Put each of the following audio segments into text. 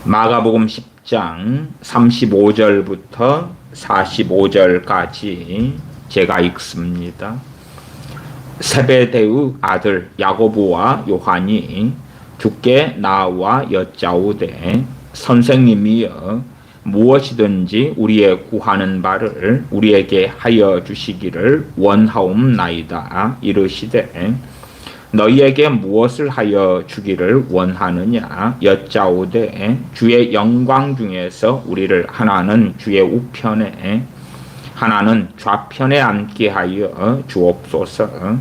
마가복음 10장 35절부터 45절까지 제가 읽습니다. 세베대의 아들 야고보와 요한이 주께 나와 여짜오되 선생님이여 무엇이든지 우리의 구하는 바를 우리에게 하여 주시기를 원하옵나이다. 이르시되 너희에게 무엇을 하여 주기를 원하느냐 여짜오되 주의 영광 중에서 우리를 하나는 주의 우편에 하나는 좌편에 앉게 하여 주옵소서.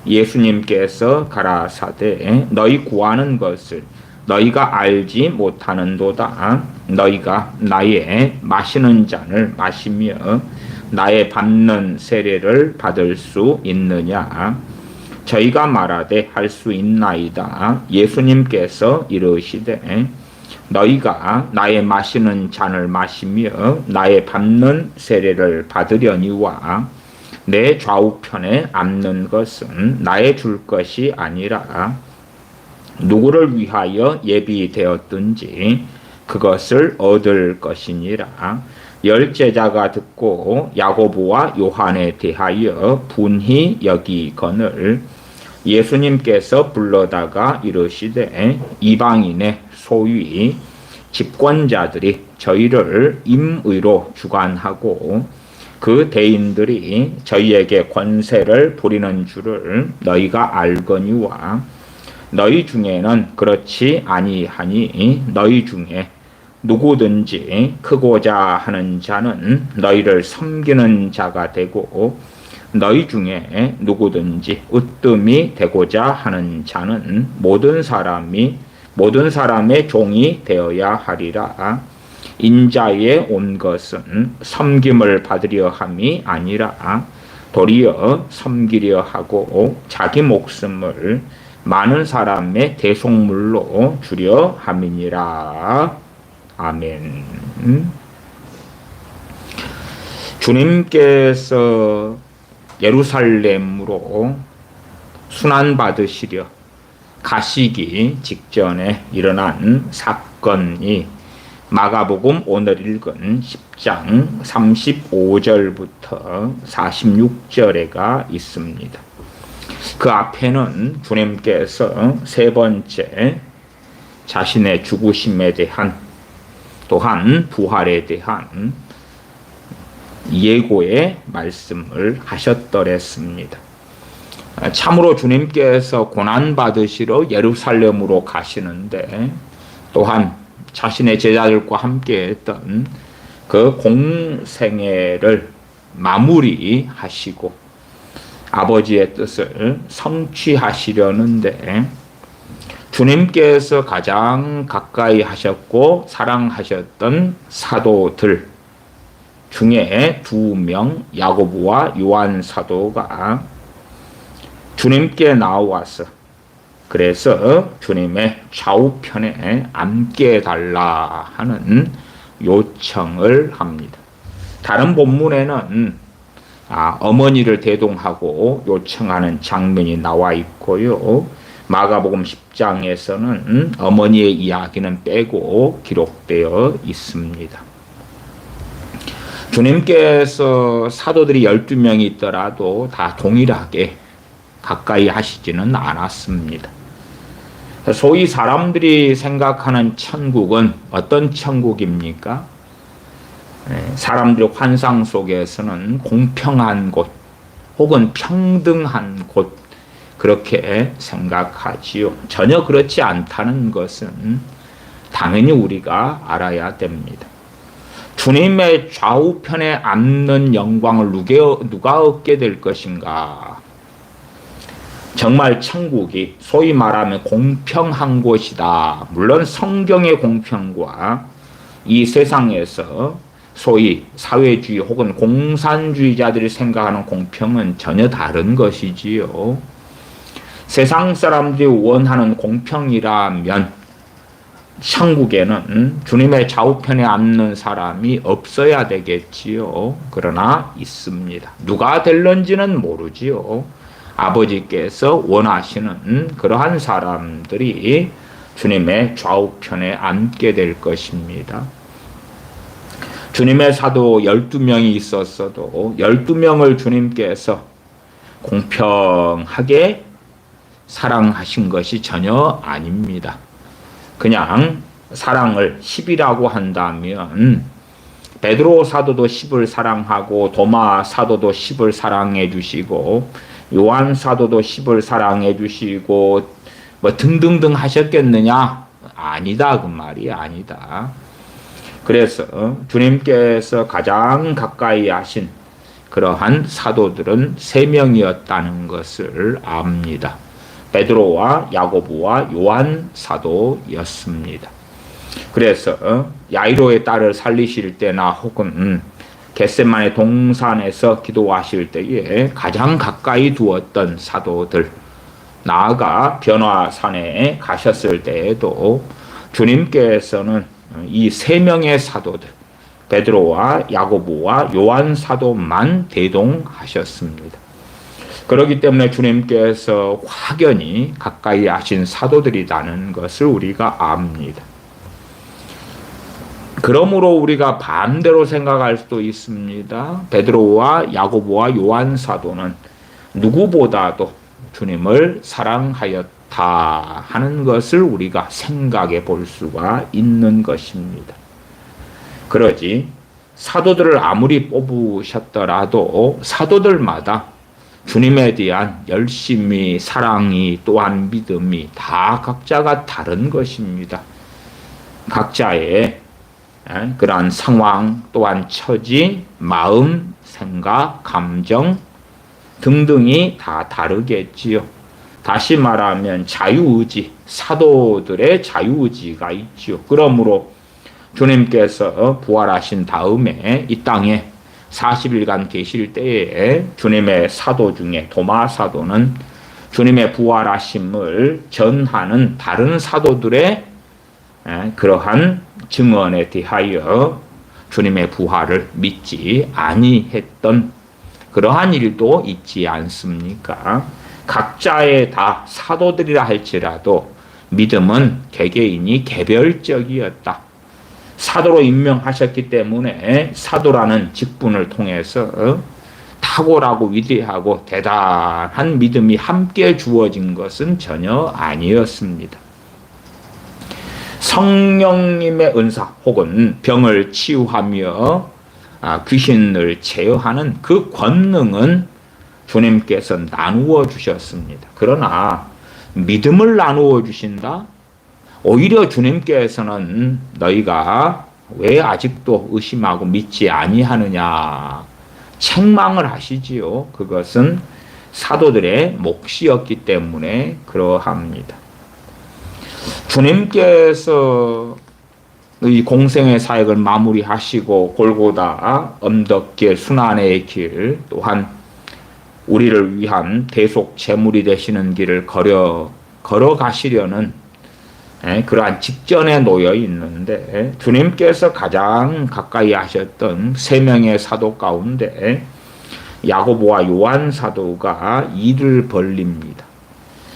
예수님께서 가라사대 너희 구하는 것을 너희가 알지 못하는도다. 너희가 나의 마시는 잔을 마시며 나의 받는 세례를 받을 수 있느냐. 저희가 말하되 할 수 있나이다. 예수님께서 이르시되 너희가 나의 마시는 잔을 마시며 나의 받는 세례를 받으려니와 내 좌우편에 앉는 것은 나의 줄 것이 아니라 누구를 위하여 예비되었든지 그것을 얻을 것이니라. 열 제자가 듣고 야고보와 요한에 대하여 분히 여기거늘 예수님께서 불러다가 이르시되 이방인의 소위 집권자들이 저희를 임의로 주관하고 그 대인들이 저희에게 권세를 부리는 줄을 너희가 알거니와 너희 중에는 그렇지 아니하니 너희 중에 누구든지 크고자 하는 자는 너희를 섬기는 자가 되고 너희 중에 누구든지 으뜸이 되고자 하는 자는 모든 사람의 종이 되어야 하리라. 인자에 온 것은 섬김을 받으려 함이 아니라 도리어 섬기려 하고 자기 목숨을 많은 사람의 대속물로 주려 함이니라. 아멘. 주님께서 예루살렘으로 순환받으시려 가시기 직전에 일어난 사건이 마가복음 오늘 읽은 10장 35절부터 46절에가 있습니다. 그 앞에는 주님께서 세 번째 자신의 죽으심에 대한 또한 부활에 대한 예고의 말씀을 하셨더랬습니다. 참으로 주님께서 고난받으시러 예루살렘으로 가시는데 또한 자신의 제자들과 함께 했던 그 공생애를 마무리하시고 아버지의 뜻을 성취하시려는데 주님께서 가장 가까이 하셨고 사랑하셨던 사도들 중에 2명 야고보와 요한 사도가 주님께 나와서 그래서 주님의 좌우편에 앉게 해달라 하는 요청을 합니다. 다른 본문에는 어머니를 대동하고 요청하는 장면이 나와 있고요. 마가복음 10장에서는 어머니의 이야기는 빼고 기록되어 있습니다. 주님께서 사도들이 12명이 있더라도 다 동일하게 가까이 하시지는 않았습니다. 소위 사람들이 생각하는 천국은 어떤 천국입니까? 사람들의 환상 속에서는 공평한 곳 혹은 평등한 곳 그렇게 생각하지요. 전혀 그렇지 않다는 것은 당연히 우리가 알아야 됩니다. 주님의 좌우편에 앉는 영광을 누가 얻게 될 것인가? 정말 천국이 소위 말하면 공평한 곳이다. 물론 성경의 공평과 이 세상에서 소위 사회주의 혹은 공산주의자들이 생각하는 공평은 전혀 다른 것이지요. 세상 사람들이 원하는 공평이라면 천국에는 주님의 좌우편에 앉는 사람이 없어야 되겠지요. 그러나 있습니다. 누가 될런지는 모르지요. 아버지께서 원하시는 그러한 사람들이 주님의 좌우편에 앉게 될 것입니다. 주님의 사도 12명이 있었어도 12명을 주님께서 공평하게 사랑하신 것이 전혀 아닙니다. 그냥 사랑을 10이라고 한다면 베드로 사도도 10을 사랑하고 도마 사도도 10을 사랑해 주시고 요한 사도도 10을 사랑해 주시고 뭐 등등등 하셨겠느냐? 아니다 그 말이 아니다. 그래서 주님께서 가장 가까이 하신 그러한 사도들은 3명이었다는 것을 압니다. 베드로와 야고보와 요한 사도였습니다. 그래서 야이로의 딸을 살리실 때나 혹은 겟세마네 동산에서 기도하실 때에 가장 가까이 두었던 사도들, 나아가 변화산에 가셨을 때에도 주님께서는 이 3명의 사도들, 베드로와 야고보와 요한 사도만 대동하셨습니다. 그렇기 때문에 주님께서 확연히 가까이 하신 사도들이라는 것을 우리가 압니다. 그러므로 우리가 반대로 생각할 수도 있습니다. 베드로와 야고보와 요한 사도는 누구보다도 주님을 사랑하였다 하는 것을 우리가 생각해 볼 수가 있는 것입니다. 그러지 사도들을 아무리 뽑으셨더라도 사도들마다 주님에 대한 열심이, 사랑이, 또한 믿음이 다 각자가 다른 것입니다. 각자의 그러한 상황, 또한 처지, 마음, 생각, 감정 등등이 다 다르겠지요. 다시 말하면 자유의지, 사도들의 자유의지가 있지요. 그러므로 주님께서 부활하신 다음에 이 땅에 40일간 계실 때에 주님의 사도 중에 도마 사도는 주님의 부활하심을 전하는 다른 사도들의 그러한 증언에 대하여 주님의 부활을 믿지 아니했던 그러한 일도 있지 않습니까? 각자의 다 사도들이라 할지라도 믿음은 개개인이 개별적이었다. 사도로 임명하셨기 때문에 사도라는 직분을 통해서 탁월하고 위대하고 대단한 믿음이 함께 주어진 것은 전혀 아니었습니다. 성령님의 은사 혹은 병을 치유하며 귀신을 제어하는 그 권능은 주님께서 나누어 주셨습니다. 그러나 믿음을 나누어 주신다? 오히려 주님께서는 너희가 왜 아직도 의심하고 믿지 아니하느냐 책망을 하시지요. 그것은 사도들의 몫이었기 때문에 그러합니다. 주님께서 이 공생의 사역을 마무리하시고 골고다 언덕길 순환의 길 또한 우리를 위한 대속 제물이 되시는 길을 걸어가시려는 그러한 직전에 놓여 있는데 주님께서 가장 가까이 하셨던 3명의 사도 가운데 야고보와 요한 사도가 일을 벌립니다.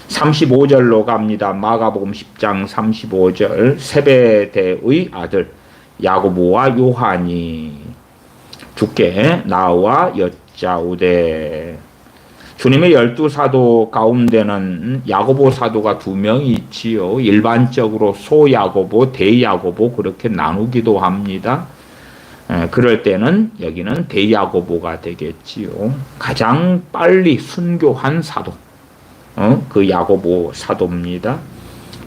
35절로 갑니다. 마가복음 10장 35절 세베대의 아들 야고보와 요한이 주께 나와 여짜오되 주님의 12사도 가운데는 야고보 사도가 2명이 있지요. 일반적으로 소야고보, 대야고보 그렇게 나누기도 합니다. 그럴 때는 여기는 대야고보가 되겠지요. 가장 빨리 순교한 사도, 그 야고보 사도입니다.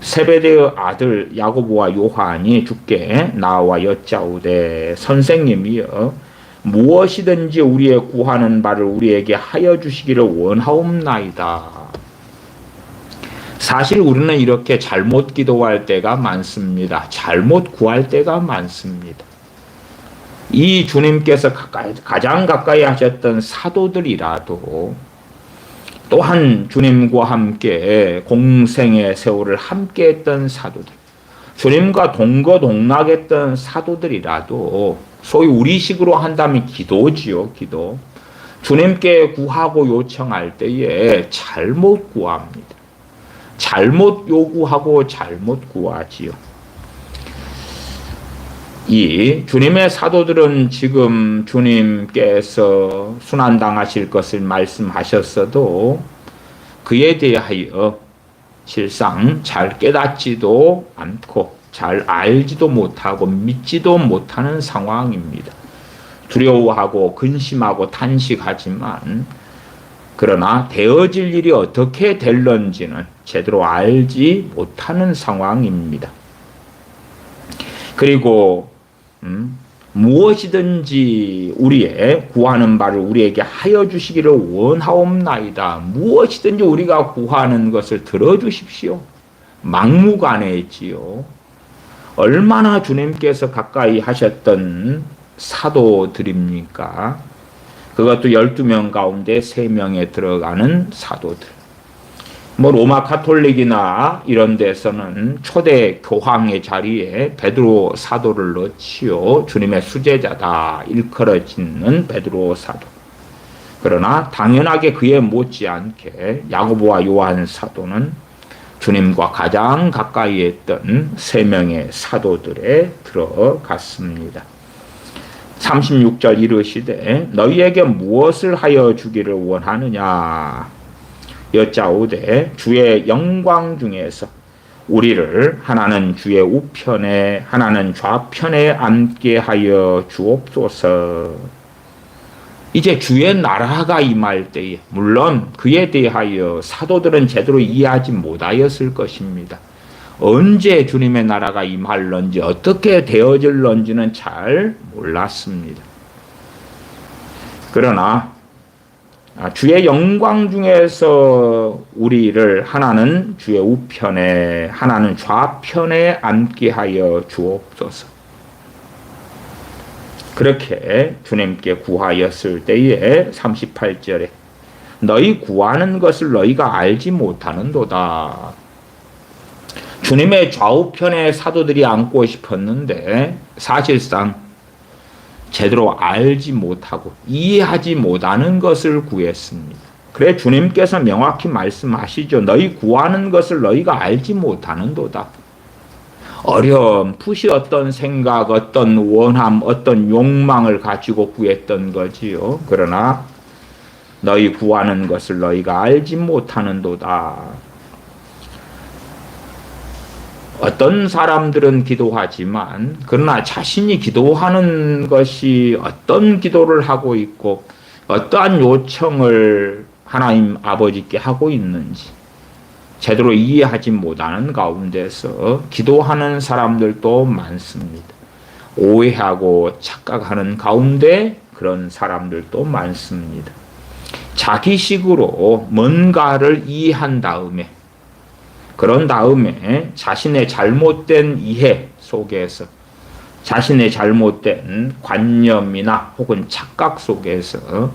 세베대의 아들 야고보와 요한이 주께 나와 여짜오되 선생님이여 무엇이든지 우리의 구하는 바를 우리에게 하여 주시기를 원하옵나이다. 사실 우리는 이렇게 잘못 기도할 때가 많습니다. 잘못 구할 때가 많습니다. 이 주님께서 가장 가까이 하셨던 사도들이라도 또한 주님과 함께 공생의 세월을 함께 했던 사도들, 주님과 동거동락했던 사도들이라도 소위 우리식으로 한다면 기도지요. 기도. 주님께 구하고 요청할 때에 잘못 구합니다. 잘못 요구하고 잘못 구하지요. 이 주님의 사도들은 지금 주님께서 순환당하실 것을 말씀하셨어도 그에 대하여 실상 잘 깨닫지도 않고 잘 알지도 못하고 믿지도 못하는 상황입니다. 두려워하고 근심하고 탄식하지만 그러나 되어질 일이 어떻게 될런지는 제대로 알지 못하는 상황입니다. 그리고 무엇이든지 우리의 구하는 바를 우리에게 하여 주시기를 원하옵나이다. 무엇이든지 우리가 구하는 것을 들어주십시오. 막무가내지요. 얼마나 주님께서 가까이 하셨던 사도들입니까? 그것도 12명 가운데 3명에 들어가는 사도들. 로마 카톨릭이나 이런 데서는 초대 교황의 자리에 베드로 사도를 넣지요. 주님의 수제자다 일컬어지는 베드로 사도. 그러나 당연하게 그에 못지않게 야고보와 요한 사도는 주님과 가장 가까이 했던 3명의 사도들에 들어갔습니다. 36절 이르시되 너희에게 무엇을 하여 주기를 원하느냐 여짜오되 주의 영광 중에서 우리를 하나는 주의 우편에 하나는 좌편에 앉게 하여 주옵소서. 이제 주의 나라가 임할 때에 물론 그에 대하여 사도들은 제대로 이해하지 못하였을 것입니다. 언제 주님의 나라가 임할런지 어떻게 되어질런지는 잘 몰랐습니다. 그러나 주의 영광 중에서 우리를 하나는 주의 우편에 하나는 좌편에 앉게 하여 주옵소서. 그렇게 주님께 구하였을 때에 38절에 너희 구하는 것을 너희가 알지 못하는도다. 주님의 좌우편에 사도들이 앉고 싶었는데 사실상 제대로 알지 못하고 이해하지 못하는 것을 구했습니다. 그래 주님께서 명확히 말씀하시죠. 너희 구하는 것을 너희가 알지 못하는도다. 어렴풋이 어떤 생각, 어떤 원함, 어떤 욕망을 가지고 구했던 거지요. 그러나 너희 구하는 것을 너희가 알지 못하는도다. 어떤 사람들은 기도하지만 그러나 자신이 기도하는 것이 어떤 기도를 하고 있고 어떠한 요청을 하나님 아버지께 하고 있는지 제대로 이해하지 못하는 가운데서 기도하는 사람들도 많습니다. 오해하고 착각하는 가운데 그런 사람들도 많습니다. 자기식으로 뭔가를 이해한 다음에 그런 다음에 자신의 잘못된 이해 속에서 자신의 잘못된 관념이나 혹은 착각 속에서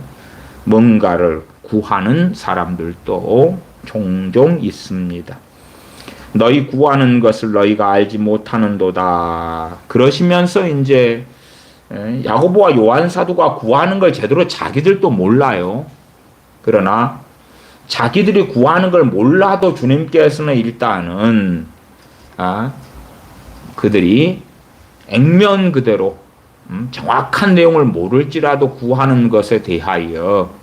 뭔가를 구하는 사람들도 종종 있습니다. 너희 구하는 것을 너희가 알지 못하는도다. 그러시면서 이제 야고보와 요한 사도가 구하는 걸 제대로 자기들도 몰라요. 그러나 자기들이 구하는 걸 몰라도 주님께서는 일단은 그들이 액면 그대로 정확한 내용을 모를지라도 구하는 것에 대하여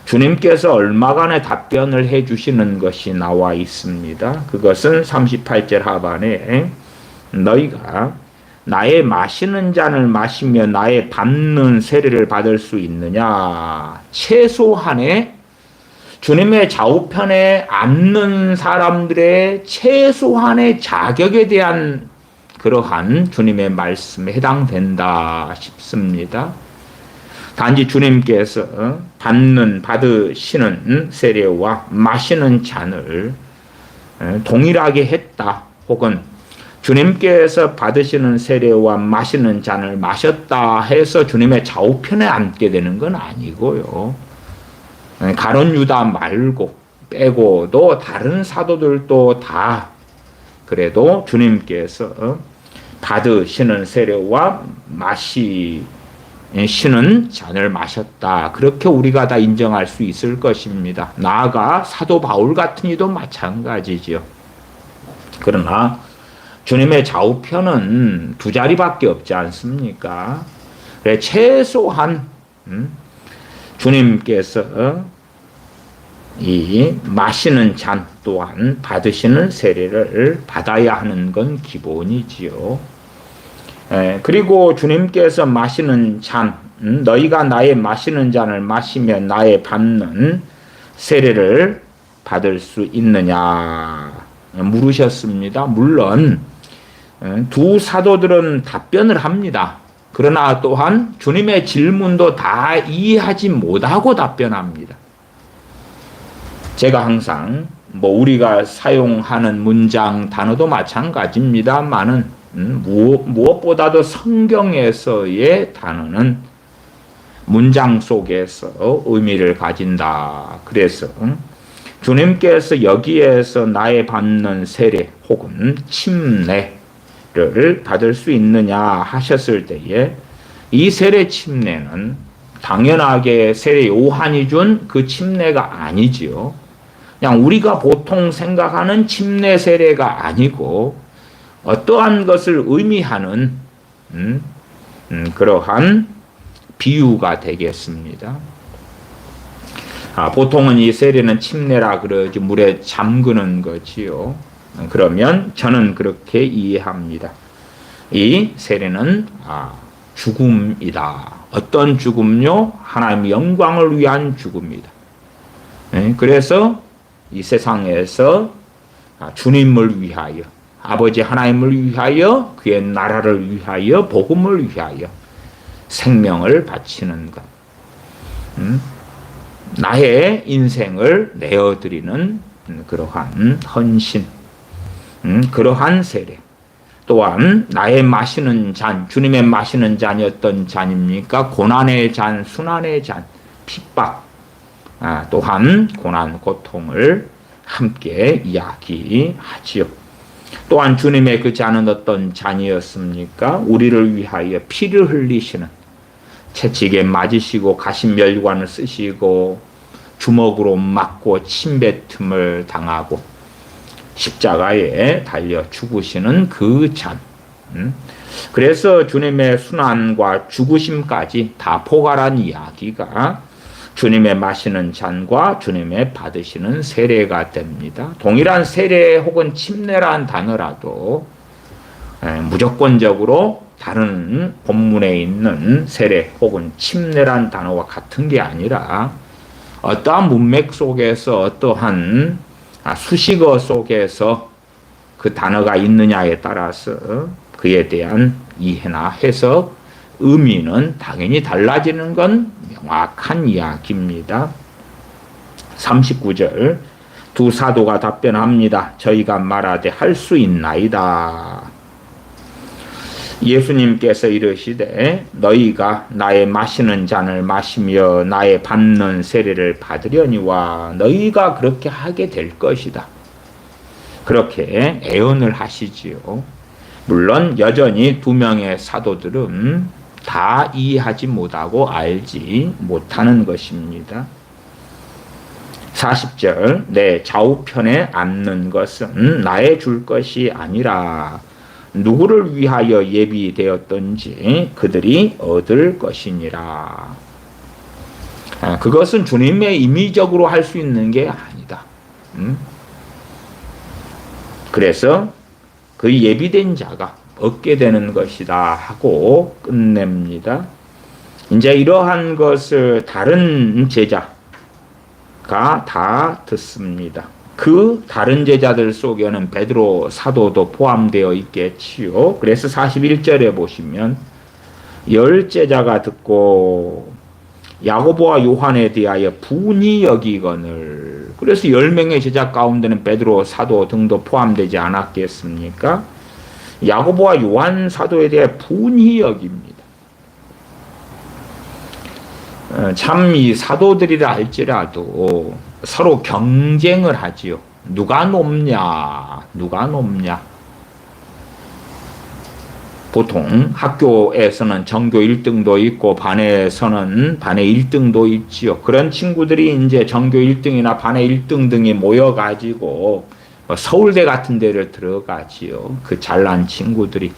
주님께서 얼마간의 답변을 해주시는 것이 나와 있습니다. 그것은 38절 하반에 너희가 나의 마시는 잔을 마시며 나의 밟는 세례를 받을 수 있느냐. 최소한의 주님의 좌우편에 앉는 사람들의 최소한의 자격에 대한 그러한 주님의 말씀에 해당된다 싶습니다. 단지 주님께서 받으시는 세례와 마시는 잔을 동일하게 했다. 혹은 주님께서 받으시는 세례와 마시는 잔을 마셨다 해서 주님의 좌우편에 앉게 되는 건 아니고요. 가룟 유다 말고 빼고도 다른 사도들도 다 그래도 주님께서 받으시는 세례와 마시는 잔을 마셨다. 그렇게 우리가 다 인정할 수 있을 것입니다. 나아가 사도 바울 같은 이도 마찬가지죠. 그러나 주님의 좌우편은 두 자리밖에 없지 않습니까? 그래 최소한 주님께서 이 마시는 잔 또한 받으시는 세례를 받아야 하는 건 기본이지요. 그리고 주님께서 마시는 잔, 너희가 나의 마시는 잔을 마시면 나의 받는 세례를 받을 수 있느냐 물으셨습니다. 물론 두 사도들은 답변을 합니다. 그러나 또한 주님의 질문도 다 이해하지 못하고 답변합니다. 제가 항상 우리가 사용하는 문장 단어도 마찬가지입니다만은 무엇보다도 성경에서의 단어는 문장 속에서 의미를 가진다. 그래서 주님께서 여기에서 나의 받는 세례 혹은 침례를 받을 수 있느냐 하셨을 때에 이 세례 침례는 당연하게 세례 요한이 준 그 침례가 아니지요. 그냥 우리가 보통 생각하는 침례 세례가 아니고 어떠한 것을 의미하는 그러한 비유가 되겠습니다. 보통은 이 세례는 침례라 그러지 물에 잠그는 거지요. 그러면 저는 그렇게 이해합니다. 이 세례는 죽음이다. 어떤 죽음요? 하나님의 영광을 위한 죽음이다. 그래서 이 세상에서 주님을 위하여, 아버지 하나님을 위하여, 그의 나라를 위하여, 복음을 위하여 생명을 바치는 것. 나의 인생을 내어드리는 그러한 헌신, 그러한 세례. 또한 나의 마시는 잔, 주님의 마시는 잔이 어떤 잔입니까? 고난의 잔, 순환의 잔, 핍박, 또한 고난, 고통을 함께 이야기하지요. 또한 주님의 그 잔은 어떤 잔이었습니까? 우리를 위하여 피를 흘리시는, 채찍에 맞으시고 가시멸관을 쓰시고 주먹으로 맞고 침뱉음을 당하고 십자가에 달려 죽으시는 그 잔. 그래서 주님의 순환과 죽으심까지 다 포괄한 이야기가 주님의 마시는 잔과 주님의 받으시는 세례가 됩니다. 동일한 세례 혹은 침례란 단어라도 무조건적으로 다른 본문에 있는 세례 혹은 침례란 단어와 같은 게 아니라 어떠한 문맥 속에서 어떠한 수식어 속에서 그 단어가 있느냐에 따라서 그에 대한 이해나 해석, 의미는 당연히 달라지는 건 명확한 이야기입니다. 39절 두 사도가 답변합니다. 저희가 말하되 할 수 있나이다. 예수님께서 이르시되 너희가 나의 마시는 잔을 마시며 나의 받는 세례를 받으려니와 너희가 그렇게 하게 될 것이다. 그렇게 애언을 하시지요. 물론 여전히 두 명의 사도들은 다 이해하지 못하고 알지 못하는 것입니다. 40절 내 좌우편에 앉는 것은 나의 줄 것이 아니라 누구를 위하여 예비되었던지 그들이 얻을 것이니라. 그것은 주님의 임의적으로 할 수 있는 게 아니다. 그래서 그 예비된 자가 얻게 되는 것이다 하고 끝냅니다. 이제 이러한 것을 다른 제자가 다 듣습니다. 그 다른 제자들 속에는 베드로 사도도 포함되어 있겠지요. 그래서 41절에 보시면 10제자가 듣고 야고보와 요한에 대하여 분이 여기거늘. 그래서 10명의 제자 가운데는 베드로 사도 등도 포함되지 않았겠습니까? 야고보와 요한 사도에 대해 분이 여깁니다. 참 이 사도들이라 할지라도 서로 경쟁을 하지요. 누가 높냐, 누가 높냐. 보통 학교에서는 전교 1등도 있고 반에서는 반에 1등도 있지요. 그런 친구들이 이제 전교 1등이나 반에 1등 등이 모여가지고 서울대 같은 데를 들어가지요. 그 잘난 친구들이.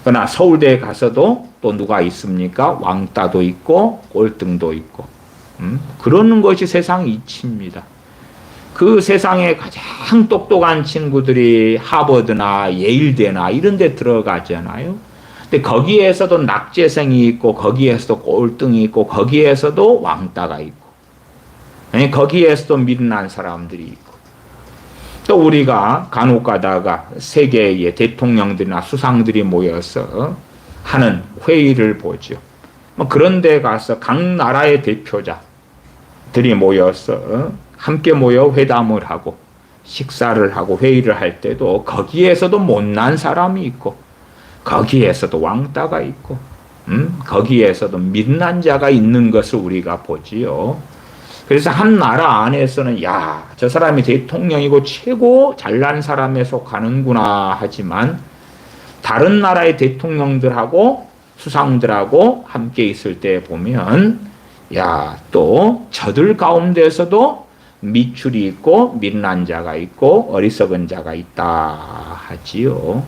그러나 서울대에 가서도 또 누가 있습니까? 왕따도 있고 꼴등도 있고. 그러는 것이 세상 이치입니다. 그 세상에 가장 똑똑한 친구들이 하버드나 예일대나 이런 데 들어가잖아요. 근데 거기에서도 낙제생이 있고 거기에서도 꼴등이 있고 거기에서도 왕따가 있고 거기에서도 미련한 사람들이 있고 또 우리가 간혹 가다가 세계의 대통령들이나 수상들이 모여서 하는 회의를 보죠. 그런 데 가서 각 나라의 대표자들이 모여서 함께 모여 회담을 하고 식사를 하고 회의를 할 때도 거기에서도 못난 사람이 있고 거기에서도 왕따가 있고 거기에서도 미련한 자가 있는 것을 우리가 보지요. 그래서 한 나라 안에서는 야, 저 사람이 대통령이고 최고 잘난 사람에 속하는구나 하지만 다른 나라의 대통령들하고 수상들하고 함께 있을 때 보면 야, 또 저들 가운데서도 미출이 있고 미련한 자가 있고 어리석은 자가 있다 하지요.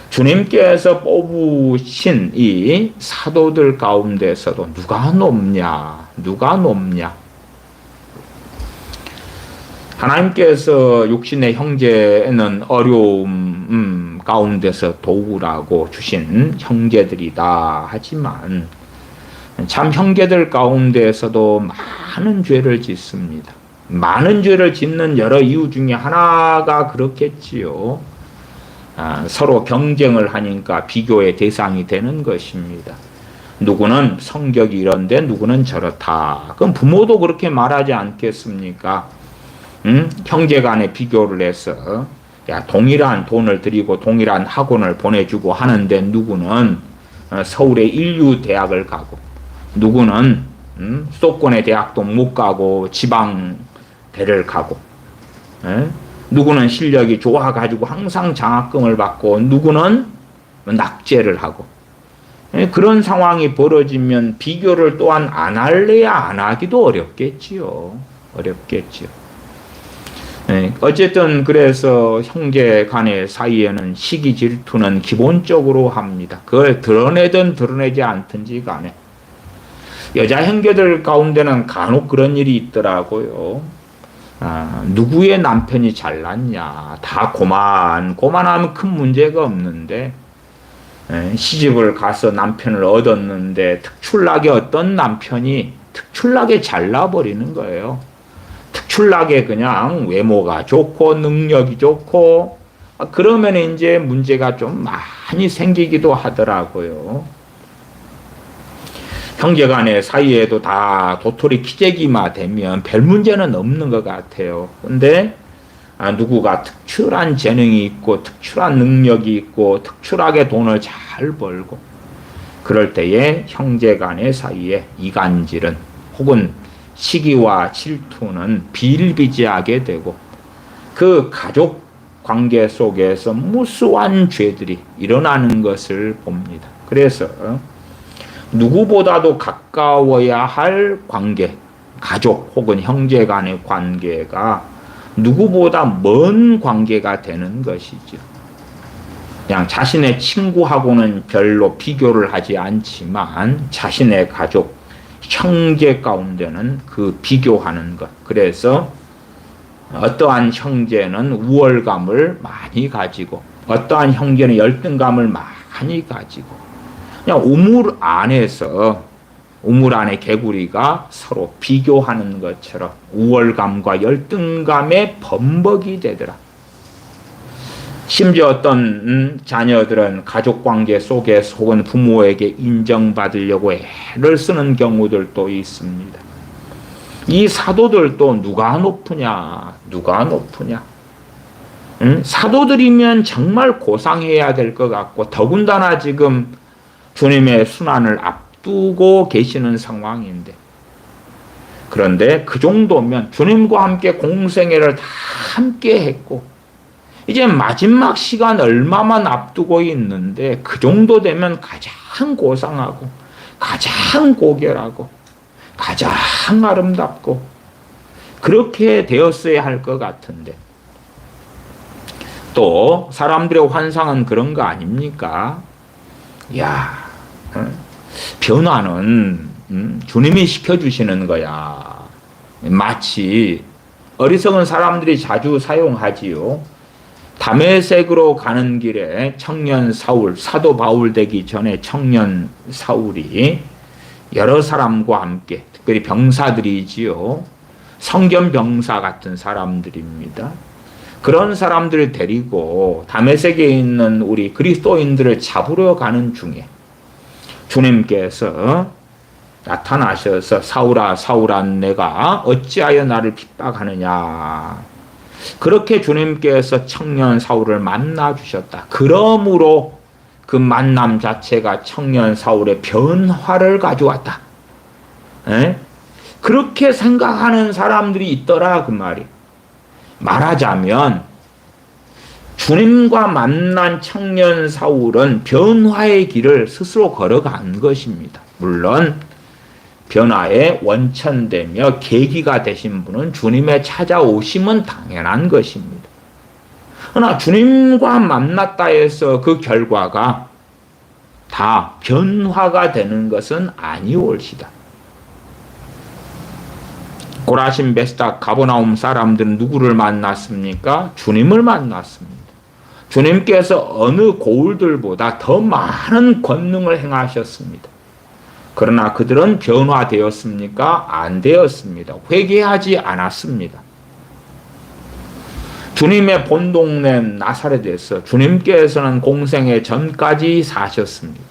주님께서 뽑으신 이 사도들 가운데서도 누가 높냐? 누가 높냐? 하나님께서 육신의 형제는 어려움 가운데서 도우라고 주신 형제들이다 하지만 참 형제들 가운데서도 많은 죄를 짓습니다. 많은 죄를 짓는 여러 이유 중에 하나가 그렇겠지요. 서로 경쟁을 하니까 비교의 대상이 되는 것입니다. 누구는 성격이 이런데 누구는 저렇다. 그럼 부모도 그렇게 말하지 않겠습니까? 형제 간에 비교를 해서 야, 동일한 돈을 들이고 동일한 학원을 보내주고 하는데 누구는 서울의 인류대학을 가고 누구는 수도권의 대학도 못 가고 지방대를 가고 누구는 실력이 좋아가지고 항상 장학금을 받고 누구는 낙제를 하고 그런 상황이 벌어지면 비교를 또한 안 할래야 안 하기도 어렵겠지요. 어렵겠지요. 어쨌든 그래서 형제 간의 사이에는 시기 질투는 기본적으로 합니다. 그걸 드러내든 드러내지 않든지 간에 여자 형제들 가운데는 간혹 그런 일이 있더라고요. 누구의 남편이 잘났냐 다 고만하면 큰 문제가 없는데 시집을 가서 남편을 얻었는데 특출나게 어떤 남편이 특출나게 잘나버리는 거예요. 특출나게 그냥 외모가 좋고 능력이 좋고 그러면 이제 문제가 좀 많이 생기기도 하더라고요. 형제간의 사이에도 다 도토리 키재기만 되면 별 문제는 없는 것 같아요. 근데 누구가 특출한 재능이 있고 특출한 능력이 있고 특출하게 돈을 잘 벌고 그럴 때에 형제간의 사이에 이간질은 혹은 시기와 질투는 비일비재하게 되고 그 가족 관계 속에서 무수한 죄들이 일어나는 것을 봅니다. 그래서 누구보다도 가까워야 할 관계, 가족 혹은 형제 간의 관계가 누구보다 먼 관계가 되는 것이죠. 그냥 자신의 친구하고는 별로 비교를 하지 않지만 자신의 가족, 형제 가운데는 그 비교하는 것. 그래서 어떠한 형제는 우월감을 많이 가지고 어떠한 형제는 열등감을 많이 가지고 그냥 우물 안에 개구리가 서로 비교하는 것처럼 우월감과 열등감의 범벅이 되더라. 심지어 어떤 자녀들은 가족관계 속에서 혹은 부모에게 인정받으려고 애를 쓰는 경우들도 있습니다. 이 사도들도 누가 높으냐? 사도들이면 정말 고상해야 될 것 같고 더군다나 지금 주님의 순환을 앞두고 계시는 상황인데 그런데 그 정도면 주님과 함께 공생애를 다 함께 했고 이제 마지막 시간 얼마만 앞두고 있는데 그 정도 되면 가장 고상하고 가장 고결하고 가장 아름답고 그렇게 되었어야 할 것 같은데 또 사람들의 환상은 그런 거 아닙니까? 야, 변화는 주님이 시켜주시는 거야. 마치 어리석은 사람들이 자주 사용하지요. 다메섹으로 가는 길에 청년 사울, 사도 바울 되기 전에 청년 사울이 여러 사람과 함께, 특별히 병사들이지요. 성견 병사 같은 사람들입니다. 그런 사람들을 데리고 다메섹에 있는 우리 그리스도인들을 잡으러 가는 중에 주님께서 나타나셔서 사울아 사울아 내가 어찌하여 나를 핍박하느냐. 그렇게 주님께서 청년 사울을 만나 주셨다. 그러므로 그 만남 자체가 청년 사울의 변화를 가져왔다. 에? 그렇게 생각하는 사람들이 있더라 그 말이. 말하자면 주님과 만난 청년 사울은 변화의 길을 스스로 걸어간 것입니다. 물론 변화의 원천되며 계기가 되신 분은 주님의 찾아오심은 당연한 것입니다. 그러나 주님과 만났다 해서 그 결과가 다 변화가 되는 것은 아니올시다. 고라신, 베스다, 가버나움 사람들은 누구를 만났습니까? 주님을 만났습니다. 주님께서 어느 고울들보다 더 많은 권능을 행하셨습니다. 그러나 그들은 변화되었습니까? 안 되었습니다. 회개하지 않았습니다. 주님의 본동네 나사렛에서 주님께서는 공생애 전까지 사셨습니다.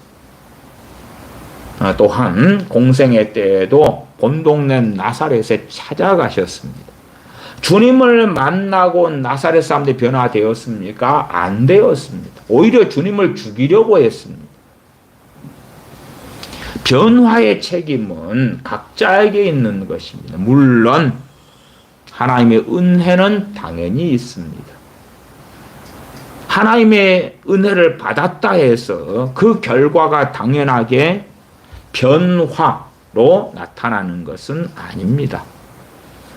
또한 공생애 때에도 본동네 나사렛에 찾아가셨습니다. 주님을 만나고 나사렛 사람들이 변화되었습니까? 안 되었습니다. 오히려 주님을 죽이려고 했습니다. 변화의 책임은 각자에게 있는 것입니다. 물론 하나님의 은혜는 당연히 있습니다. 하나님의 은혜를 받았다 해서 그 결과가 당연하게 변화로 나타나는 것은 아닙니다.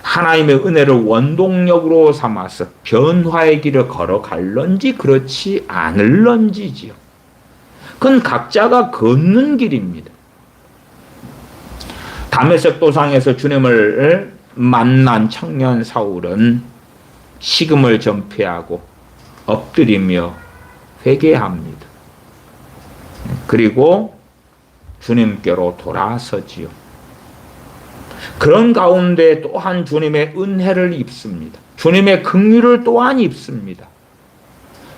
하나님의 은혜를 원동력으로 삼아서 변화의 길을 걸어갈런지 그렇지 않을런지지요. 그건 각자가 걷는 길입니다. 다메섹 도상에서 주님을 만난 청년 사울은 식음을 전폐하고 엎드리며 회개합니다. 그리고 주님께로 돌아서지요. 그런 가운데 또한 주님의 은혜를 입습니다. 주님의 긍휼을 또한 입습니다.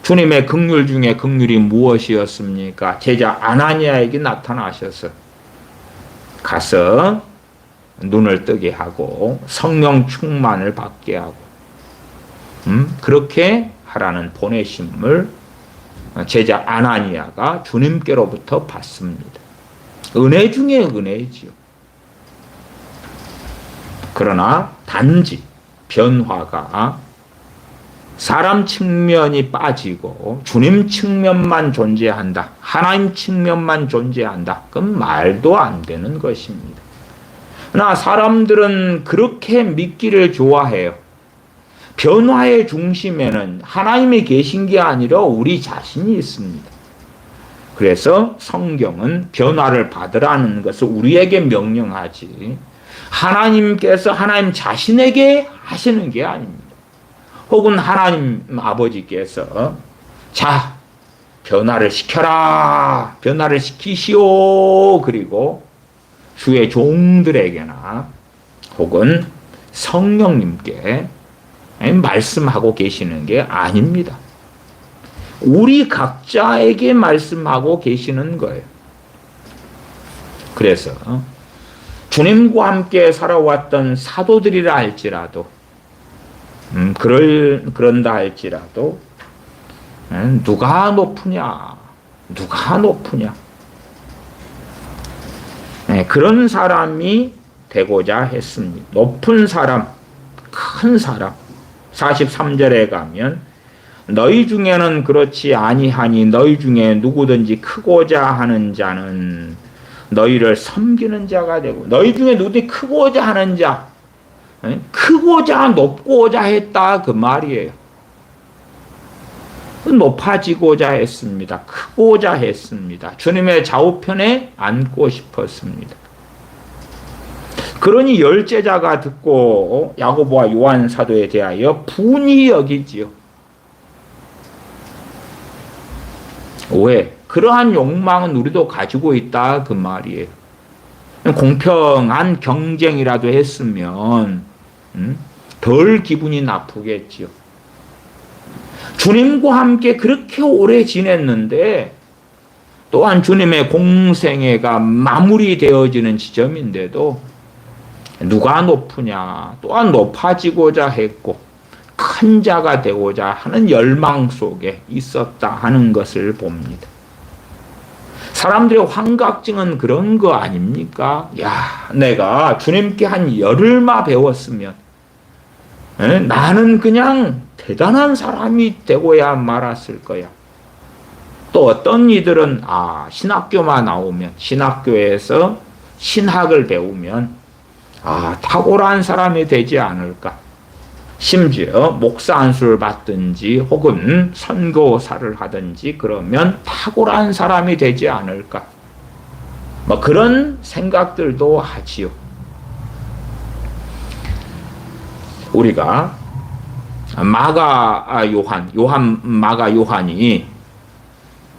주님의 긍휼 중에 긍휼이 무엇이었습니까? 제자 아나니아에게 나타나셔서 가서 눈을 뜨게 하고 성령 충만을 받게 하고 그렇게 하라는 보내심을 제자 아나니아가 주님께로부터 받습니다. 은혜 중에 은혜지요. 그러나 단지 변화가 사람 측면이 빠지고 주님 측면만 존재한다. 하나님 측면만 존재한다. 그건 말도 안 되는 것입니다. 그러나 사람들은 그렇게 믿기를 좋아해요. 변화의 중심에는 하나님이 계신 게 아니라 우리 자신이 있습니다. 그래서 성경은 변화를 받으라는 것을 우리에게 명령하지 하나님께서 하나님 자신에게 하시는 게 아닙니다. 혹은 하나님 아버지께서 자 변화를 시켜라 변화를 시키시오 그리고 주의 종들에게나 혹은 성령님께 말씀하고 계시는 게 아닙니다. 우리 각자에게 말씀하고 계시는 거예요. 그래서 주님과 함께 살아왔던 사도들이라 할지라도 그런다 할지라도 누가 높으냐 누가 높으냐 그런 사람이 되고자 했습니다. 높은 사람 큰 사람 43절에 가면 너희 중에는 그렇지 아니하니 너희 중에 누구든지 크고자 하는 자는 너희를 섬기는 자가 되고 너희 중에 누구든지 크고자 하는 자 크고자 높고자 했다 그 말이에요. 높아지고자 했습니다. 크고자 했습니다. 주님의 좌우편에 앉고 싶었습니다. 그러니 열제자가 듣고 야고보와 요한 사도에 대하여 분이 여기지요. 왜? 그러한 욕망은 우리도 가지고 있다 그 말이에요. 공평한 경쟁이라도 했으면 덜 기분이 나쁘겠지요. 주님과 함께 그렇게 오래 지냈는데 또한 주님의 공생애가 마무리되어지는 지점인데도 누가 높으냐, 또한 높아지고자 했고 큰 자가 되고자 하는 열망 속에 있었다 하는 것을 봅니다. 사람들의 환각증은 그런 거 아닙니까? 야, 내가 주님께 한 열흘만 배웠으면 나는 그냥 대단한 사람이 되고야 말았을 거야. 또 어떤 이들은 신학교만 나오면, 신학교에서 신학을 배우면 탁월한 사람이 되지 않을까. 심지어 목사 안수를 받든지 혹은 선교사를 하든지 그러면 탁월한 사람이 되지 않을까. 그런 생각들도 하지요. 우리가 마가 요한이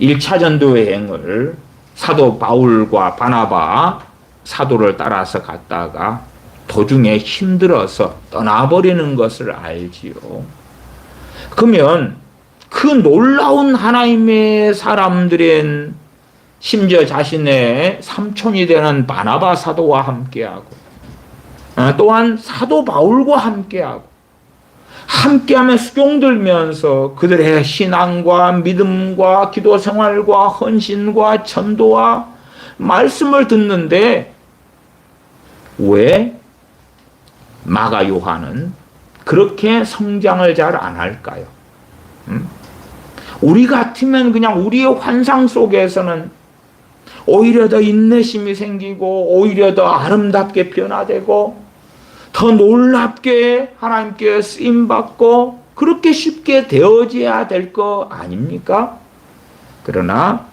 1차 전도 여행을 사도 바울과 바나바 사도를 따라서 갔다가 도중에 힘들어서 떠나버리는 것을 알지요. 그러면 그 놀라운 하나님의 사람들은 심지어 자신의 삼촌이 되는 바나바 사도와 함께하고 또한 사도 바울과 함께하며 수종들면서 그들의 신앙과 믿음과 기도 생활과 헌신과 전도와 말씀을 듣는데 왜 마가 요한은 그렇게 성장을 잘 안 할까요? 우리 같으면 그냥 우리의 환상 속에서는 오히려 더 인내심이 생기고 오히려 더 아름답게 변화되고 더 놀랍게 하나님께 쓰임받고 그렇게 쉽게 되어져야 될 거 아닙니까? 그러나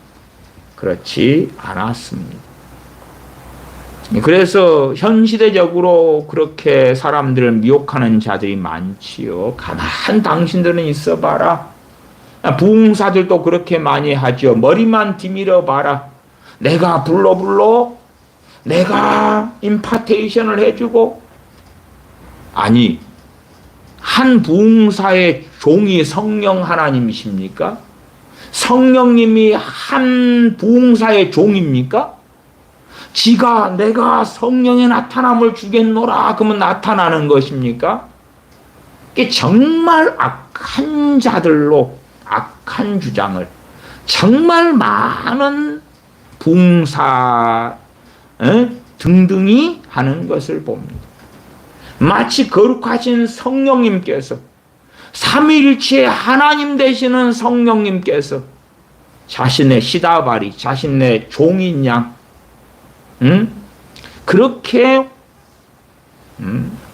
그렇지 않았습니다. 그래서 현시대적으로 그렇게 사람들을 미혹하는 자들이 많지요. 가만 당신들은 있어 봐라. 부흥사들도 그렇게 많이 하죠. 머리만 디밀어 봐라. 내가 불러 내가 임파테이션을 해주고. 아니, 한 부흥사의 종이 성령 하나님이십니까? 성령님이 한 부흥사의 종입니까? 내가 성령의 나타남을 주겠노라 그러면 나타나는 것입니까? 이게 정말 악한 자들로 악한 주장을 정말 많은 부흥사 등등이 하는 것을 봅니다. 마치 거룩하신 성령님께서 삼위일체의 하나님 되시는 성령님께서 자신의 시다바리 자신의 종인 양 그렇게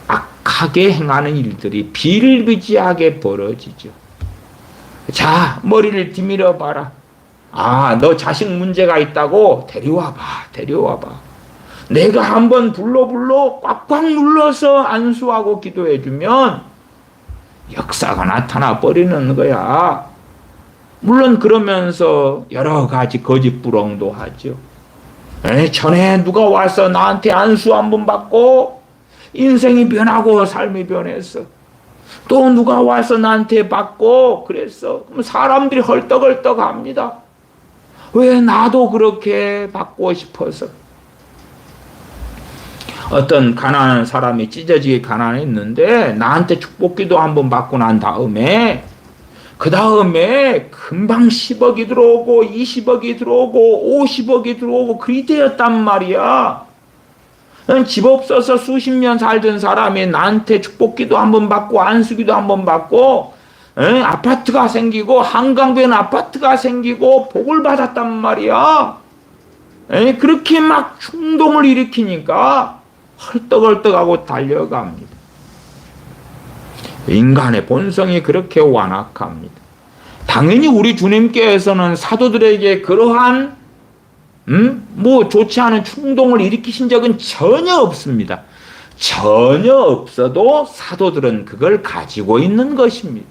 악하게 행하는 일들이 비일비재하게 벌어지죠. 자, 머리를 디밀어 봐라. 너 자식 문제가 있다고 데려와봐. 내가 한번 불러 꽉꽉 눌러서 안수하고 기도해주면 역사가 나타나 버리는 거야. 물론 그러면서 여러 가지 거짓부렁도 하죠. 전에 누가 와서 나한테 안수 한번 받고 인생이 변하고 삶이 변했어. 또 누가 와서 나한테 받고 그랬어. 그럼 사람들이 헐떡헐떡 합니다. 왜 나도 그렇게 받고 싶어서. 어떤 가난한 사람이 찢어지게 가난했는데 나한테 축복기도 한번 받고 난 다음에 그 다음에 금방 10억이 들어오고 20억이 들어오고 50억이 들어오고 그리 되었단 말이야. 집 없어서 수십 년 살던 사람이 나한테 축복기도 한번 받고 안수기도 한번 받고 아파트가 생기고 한강변 아파트가 생기고 복을 받았단 말이야. 그렇게 막 충동을 일으키니까 헐떡헐떡하고 달려갑니다. 인간의 본성이 그렇게 완악합니다. 당연히 우리 주님께서는 사도들에게 그러한 좋지 않은 충동을 일으키신 적은 전혀 없습니다. 전혀 없어도 사도들은 그걸 가지고 있는 것입니다.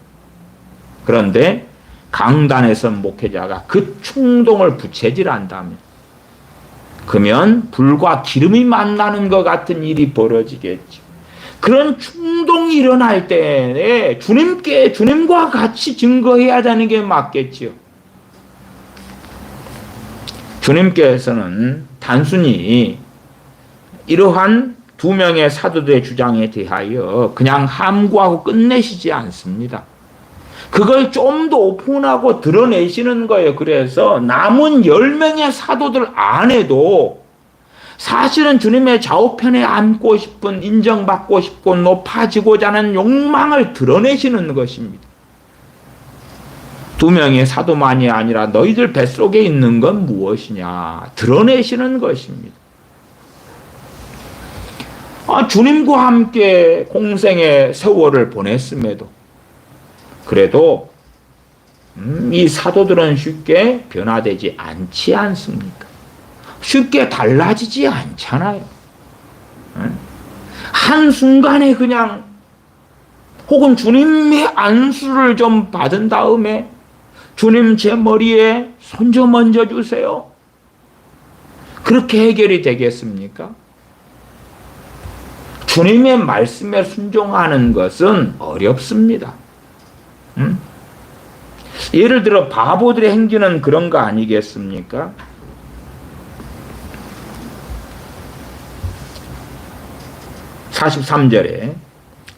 그런데 강단에서 목회자가 그 충동을 부채질한다면, 그러면 불과 기름이 만나는 것 같은 일이 벌어지겠죠. 그런 충동이 일어날 때 주님과 같이 증거해야 되는 게 맞겠지요. 주님께서는 단순히 이러한 두 명의 사도들의 주장에 대하여 그냥 함구하고 끝내시지 않습니다. 그걸 좀 더 오픈하고 드러내시는 거예요. 그래서 남은 10명의 사도들 안에도 사실은 주님의 좌우편에 앉고 싶은, 인정받고 싶고 높아지고자 하는 욕망을 드러내시는 것입니다. 두 명의 사도만이 아니라 너희들 뱃속에 있는 건 무엇이냐 드러내시는 것입니다. 주님과 함께 공생의 세월을 보냈음에도 그래도 이 사도들은 쉽게 변화되지 않지 않습니까? 쉽게 달라지지 않잖아요. 한순간에 그냥 혹은 주님의 안수를 좀 받은 다음에 주님 제 머리에 손 좀 얹어주세요. 그렇게 해결이 되겠습니까? 주님의 말씀에 순종하는 것은 어렵습니다. 예를 들어 바보들의 행진은 그런 거 아니겠습니까? 43절에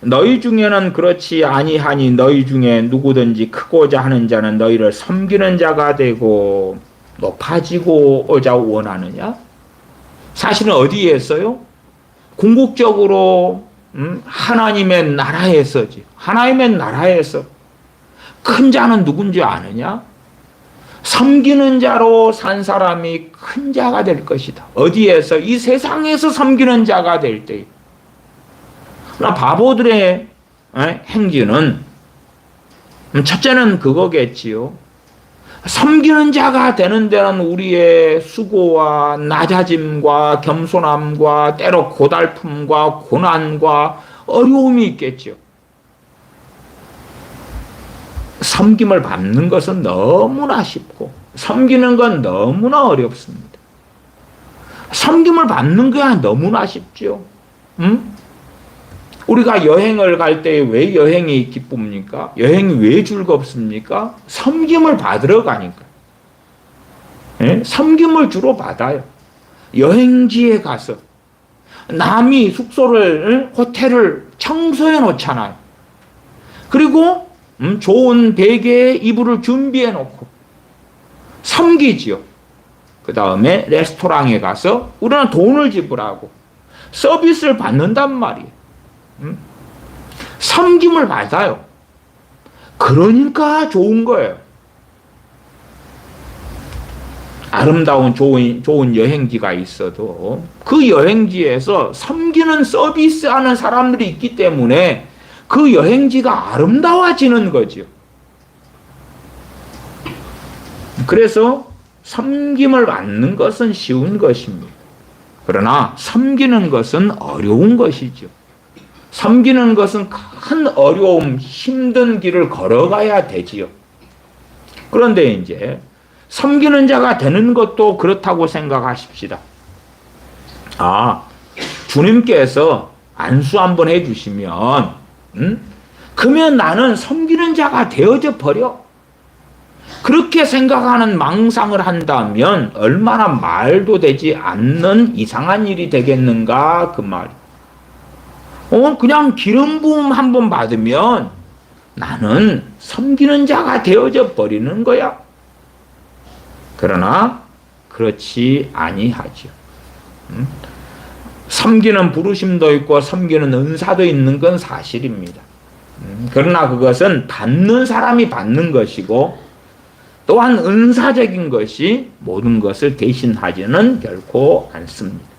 너희 중에는 그렇지 아니하니 너희 중에 누구든지 크고자 하는 자는 너희를 섬기는 자가 되고 높아지고자 원하느냐? 사실은 어디에 했어요? 궁극적으로 하나님의 나라에서지. 하나님의 나라에서 큰 자는 누군지 아느냐? 섬기는 자로 산 사람이 큰 자가 될 것이다. 어디에서? 이 세상에서 섬기는 자가 될 때. 그러나 바보들의 행진은 첫째는 그거겠지요. 섬기는 자가 되는 데는 우리의 수고와 낮아짐과 겸손함과 때로 고달픔과 고난과 어려움이 있겠죠. 섬김을 받는 것은 너무나 쉽고 섬기는 건 너무나 어렵습니다. 섬김을 받는 거야 너무나 쉽죠. 우리가 여행을 갈 때 왜 여행이 기쁩니까? 여행이 왜 즐겁습니까? 섬김을 받으러 가니까. 섬김을 주로 받아요. 여행지에 가서 남이 숙소를, 호텔을 청소해 놓잖아요. 그리고 좋은 베개에 이불을 준비해 놓고 섬기지요. 그 다음에 레스토랑에 가서 우리는 돈을 지불하고 서비스를 받는단 말이에요. 섬김을 받아요. 그러니까 좋은 거예요. 아름다운 좋은 여행지가 있어도 그 여행지에서 섬기는 서비스하는 사람들이 있기 때문에 그 여행지가 아름다워지는 거죠. 그래서 섬김을 받는 것은 쉬운 것입니다. 그러나 섬기는 것은 어려운 것이죠. 섬기는 것은 큰 어려움, 힘든 길을 걸어가야 되지요. 그런데 이제 섬기는 자가 되는 것도 그렇다고 생각하십시다. 주님께서 안수 한번 해주시면, 그러면 나는 섬기는 자가 되어져 버려. 그렇게 생각하는 망상을 한다면 얼마나 말도 되지 않는 이상한 일이 되겠는가 그 말이에요. 그냥 기름 부음 한번 받으면 나는 섬기는 자가 되어져 버리는 거야. 그러나 그렇지 아니하죠. 섬기는 부르심도 있고 섬기는 은사도 있는 건 사실입니다. 그러나 그것은 받는 사람이 받는 것이고 또한 은사적인 것이 모든 것을 대신하지는 결코 않습니다.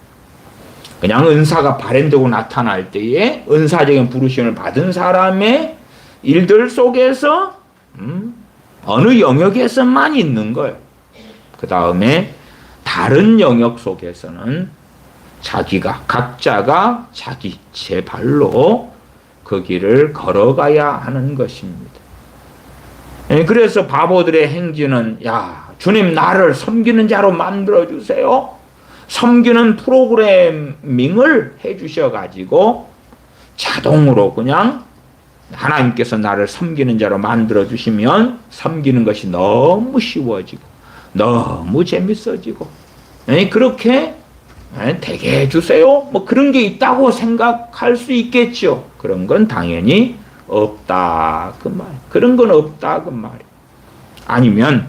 그냥 은사가 발현되고 나타날 때에 은사적인 부르심을 받은 사람의 일들 속에서 어느 영역에서만 있는 거예요. 그 다음에 다른 영역 속에서는 각자가 자기 제 발로 그 길을 걸어가야 하는 것입니다. 그래서 바보들의 행진은 야, 주님 나를 섬기는 자로 만들어주세요. 섬기는 프로그래밍을 해주셔가지고 자동으로 그냥 하나님께서 나를 섬기는 자로 만들어주시면 섬기는 것이 너무 쉬워지고 너무 재밌어지고 그렇게 되게 해주세요. 뭐 그런 게 있다고 생각할 수 있겠죠. 그런 건 당연히 없다 그 말. 그런 건 없다 그 말. 아니면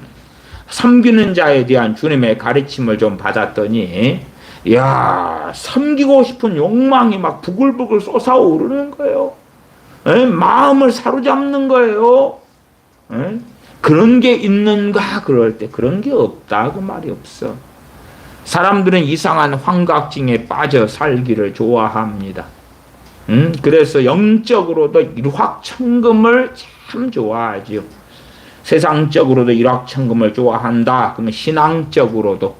섬기는 자에 대한 주님의 가르침을 좀 받았더니 야, 섬기고 싶은 욕망이 막 부글부글 솟아오르는 거예요. 마음을 사로잡는 거예요. 그런 게 있는가 그럴 때 그런 게 없다 그 말이 없어. 사람들은 이상한 환각증에 빠져 살기를 좋아합니다. 그래서 영적으로도 일확천금을 참 좋아하지요. 세상적으로도 일확천금을 좋아한다. 그러면 신앙적으로도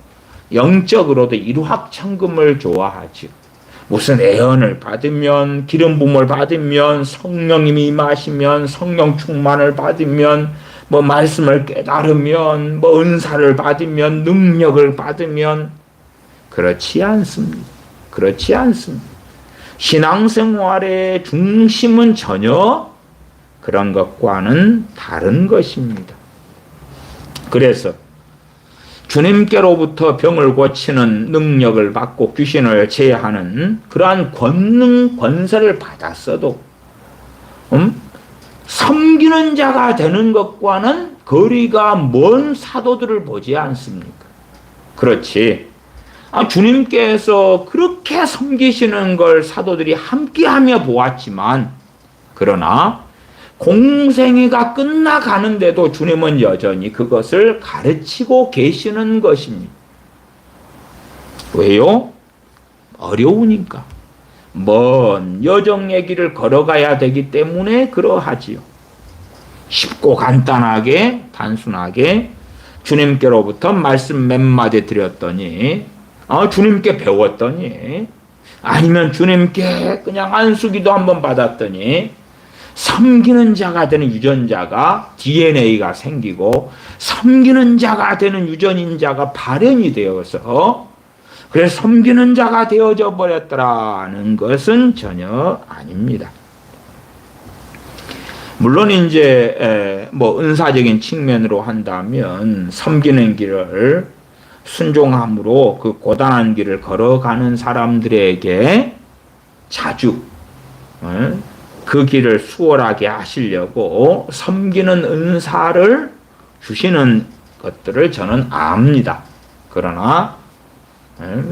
영적으로도 일확천금을 좋아하지요. 무슨 애언을 받으면 기름 부음을 받으면 성령님이 임하시면 성령 충만을 받으면 뭐 말씀을 깨달으면 뭐 은사를 받으면 능력을 받으면 그렇지 않습니다. 그렇지 않습니다. 신앙생활의 중심은 전혀 그런 것과는 다른 것입니다. 그래서 주님께로부터 병을 고치는 능력을 받고 귀신을 제하는 그러한 권세를 받았어도 섬기는 자가 되는 것과는 거리가 먼 사도들을 보지 않습니까? 그렇지. 주님께서 그렇게 섬기시는 걸 사도들이 함께하며 보았지만 그러나 공생애가 끝나가는데도 주님은 여전히 그것을 가르치고 계시는 것입니다. 왜요? 어려우니까. 먼 여정의 길을 걸어가야 되기 때문에 그러하지요. 쉽고 간단하게 단순하게 주님께로부터 말씀 몇 마디 드렸더니 주님께 배웠더니 아니면 주님께 그냥 안수기도 한번 받았더니 섬기는 자가 되는 유전자가 DNA가 생기고 섬기는 자가 되는 유전인자가 발현이 되어서 그래서 섬기는 자가 되어져 버렸더라는 것은 전혀 아닙니다. 물론 이제 뭐 은사적인 측면으로 한다면 섬기는 길을 순종함으로 그 고단한 길을 걸어가는 사람들에게 자주 그 길을 수월하게 하시려고 섬기는 은사를 주시는 것들을 저는 압니다. 그러나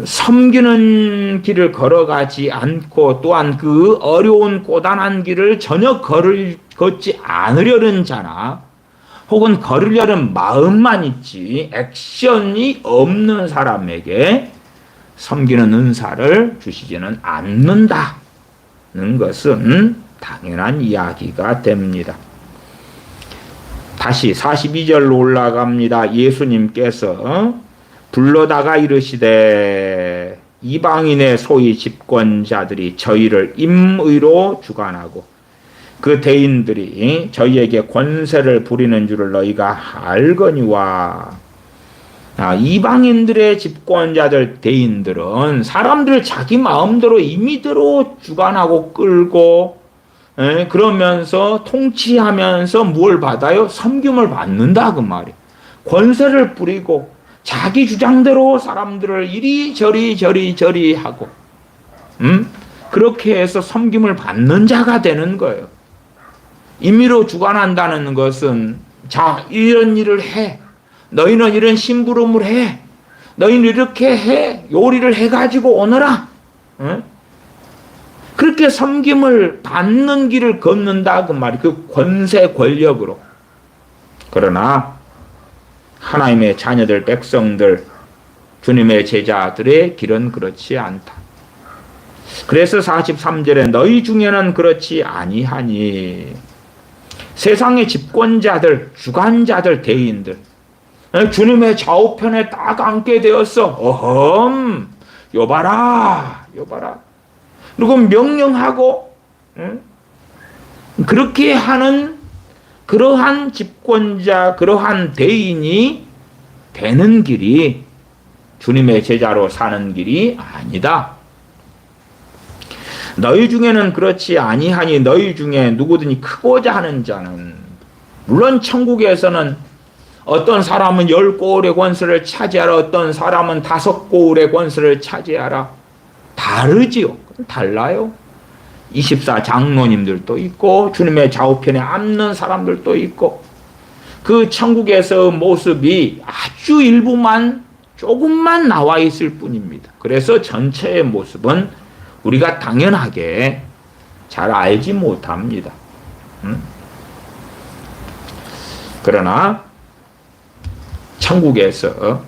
섬기는 길을 걸어가지 않고 또한 그 어려운 고단한 길을 전혀 걷지 않으려는 자나 혹은 걸으려는 마음만 있지 액션이 없는 사람에게 섬기는 은사를 주시지는 않는다는 것은 당연한 이야기가 됩니다. 다시 42절로 올라갑니다. 예수님께서 불러다가 이르시되 이방인의 소위 집권자들이 저희를 임의로 주관하고 그 대인들이 저희에게 권세를 부리는 줄을 너희가 알거니와. 이방인들의 집권자들 대인들은 사람들을 자기 마음대로 임의대로 주관하고 끌고 그러면서 통치하면서 뭘 받아요? 섬김을 받는다 그 말이에요. 권세를 부리고 자기 주장대로 사람들을 이리저리 하고 그렇게 해서 섬김을 받는 자가 되는 거예요. 임의로 주관한다는 것은 자 이런 일을 해. 너희는 이런 심부름을 해. 너희는 이렇게 해. 요리를 해가지고 오너라. 그렇게 섬김을 받는 길을 걷는다 그 말이 그 권세 권력으로. 그러나 하나님의 자녀들 백성들 주님의 제자들의 길은 그렇지 않다. 그래서 43절에 너희 중에는 그렇지 아니하니 세상의 집권자들, 주관자들, 대인들, 주님의 좌우편에 딱 앉게 되었어. 어흠, 여봐라, 여봐라. 그리고 명령하고, 그렇게 하는 그러한 집권자, 그러한 대인이 되는 길이 주님의 제자로 사는 길이 아니다. 너희 중에는 그렇지 아니하니 너희 중에 누구든지 크고자 하는 자는, 물론 천국에서는 어떤 사람은 10고울의 권세를 차지하라, 어떤 사람은 5고울의 권세를 차지하라. 다르지요. 달라요. 24장로님들도 있고 주님의 좌우편에 앉는 사람들도 있고, 그 천국에서 모습이 아주 일부만, 조금만 나와 있을 뿐입니다. 그래서 전체의 모습은 우리가 당연하게 잘 알지 못합니다. 그러나 천국에서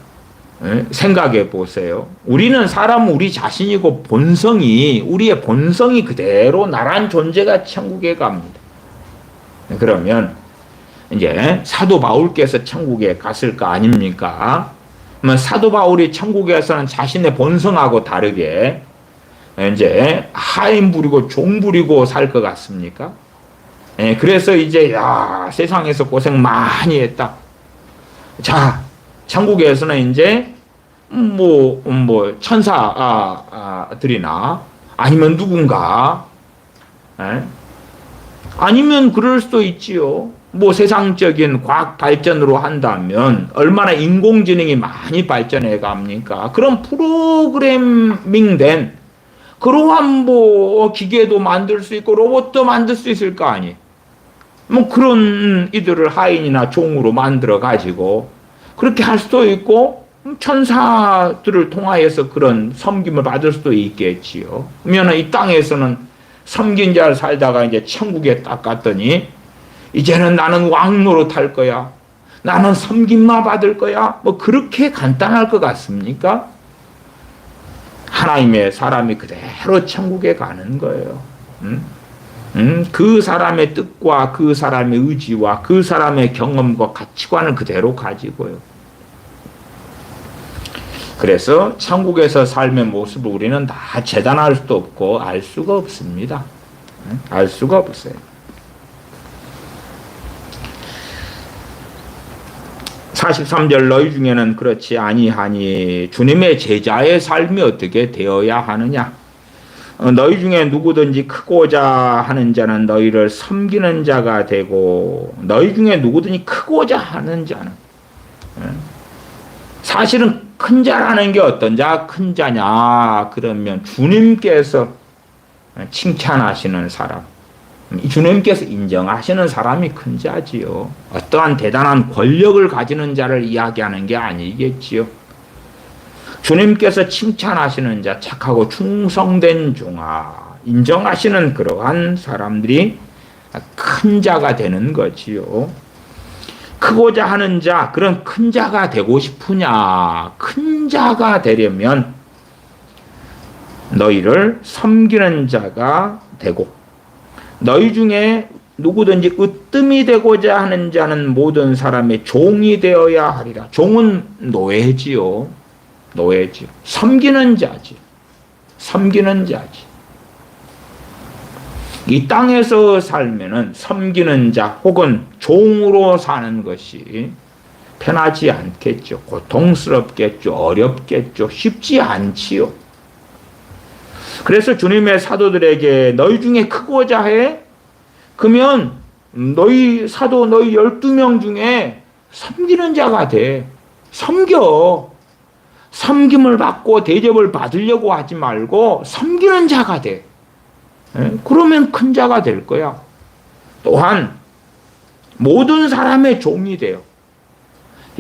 생각해 보세요. 우리는 사람은 우리 자신이고 본성이, 우리의 본성이 그대로 나란 존재가 천국에 갑니다. 그러면 이제 사도 바울께서 천국에 갔을 거 아닙니까? 그러면 사도 바울이 천국에서는 자신의 본성하고 다르게 이제 하인 부리고 종 부리고 살 것 같습니까? 그래서 이제 세상에서 고생 많이 했다. 자, 천국에서는 이제 천사들이나 아니면 누군가, 아니면 그럴 수도 있지요. 세상적인 과학 발전으로 한다면 얼마나 인공지능이 많이 발전해 갑니까? 그런 프로그래밍된 그러한 기계도 만들 수 있고 로봇도 만들 수 있을 거 아니에요. 그런 이들을 하인이나 종으로 만들어 가지고 그렇게 할 수도 있고, 천사들을 통하여서 그런 섬김을 받을 수도 있겠지요. 그러면 이 땅에서는 섬긴 자를 살다가 이제 천국에 딱 갔더니 이제는 나는 왕 노릇할 거야, 나는 섬김만 받을 거야, 그렇게 간단할 것 같습니까? 하나님의 사람이 그대로 천국에 가는 거예요. 그 사람의 뜻과 그 사람의 의지와 그 사람의 경험과 가치관을 그대로 가지고요. 그래서 천국에서 삶의 모습을 우리는 다 재단할 수도 없고 알 수가 없습니다. 알 수가 없어요. 43절 너희 중에는 그렇지 아니하니 주님의 제자의 삶이 어떻게 되어야 하느냐. 너희 중에 누구든지 크고자 하는 자는 너희를 섬기는 자가 되고, 너희 중에 누구든지 크고자 하는 자는, 사실은 큰 자라는 게 어떤 자가 큰 자냐 그러면 주님께서 칭찬하시는 사람, 주님께서 인정하시는 사람이 큰 자지요. 어떠한 대단한 권력을 가지는 자를 이야기하는 게 아니겠지요. 주님께서 칭찬하시는 자, 착하고 충성된 종아, 인정하시는 그러한 사람들이 큰 자가 되는 거지요. 크고자 하는 자, 그런 큰 자가 되고 싶으냐? 큰 자가 되려면 너희를 섬기는 자가 되고, 너희 중에 누구든지 으뜸이 되고자 하는 자는 모든 사람의 종이 되어야 하리라. 종은 노예지요. 노예지. 섬기는 자지. 섬기는 자지. 이 땅에서 살면은 섬기는 자 혹은 종으로 사는 것이 편하지 않겠죠. 고통스럽겠죠. 어렵겠죠. 쉽지 않지요. 그래서 주님의 사도들에게 너희 중에 크고자 해? 그러면 너희 사도 너희 12명 중에 섬기는 자가 돼. 섬겨. 섬김을 받고 대접을 받으려고 하지 말고 섬기는 자가 돼. 그러면 큰 자가 될 거야. 또한 모든 사람의 종이 돼요.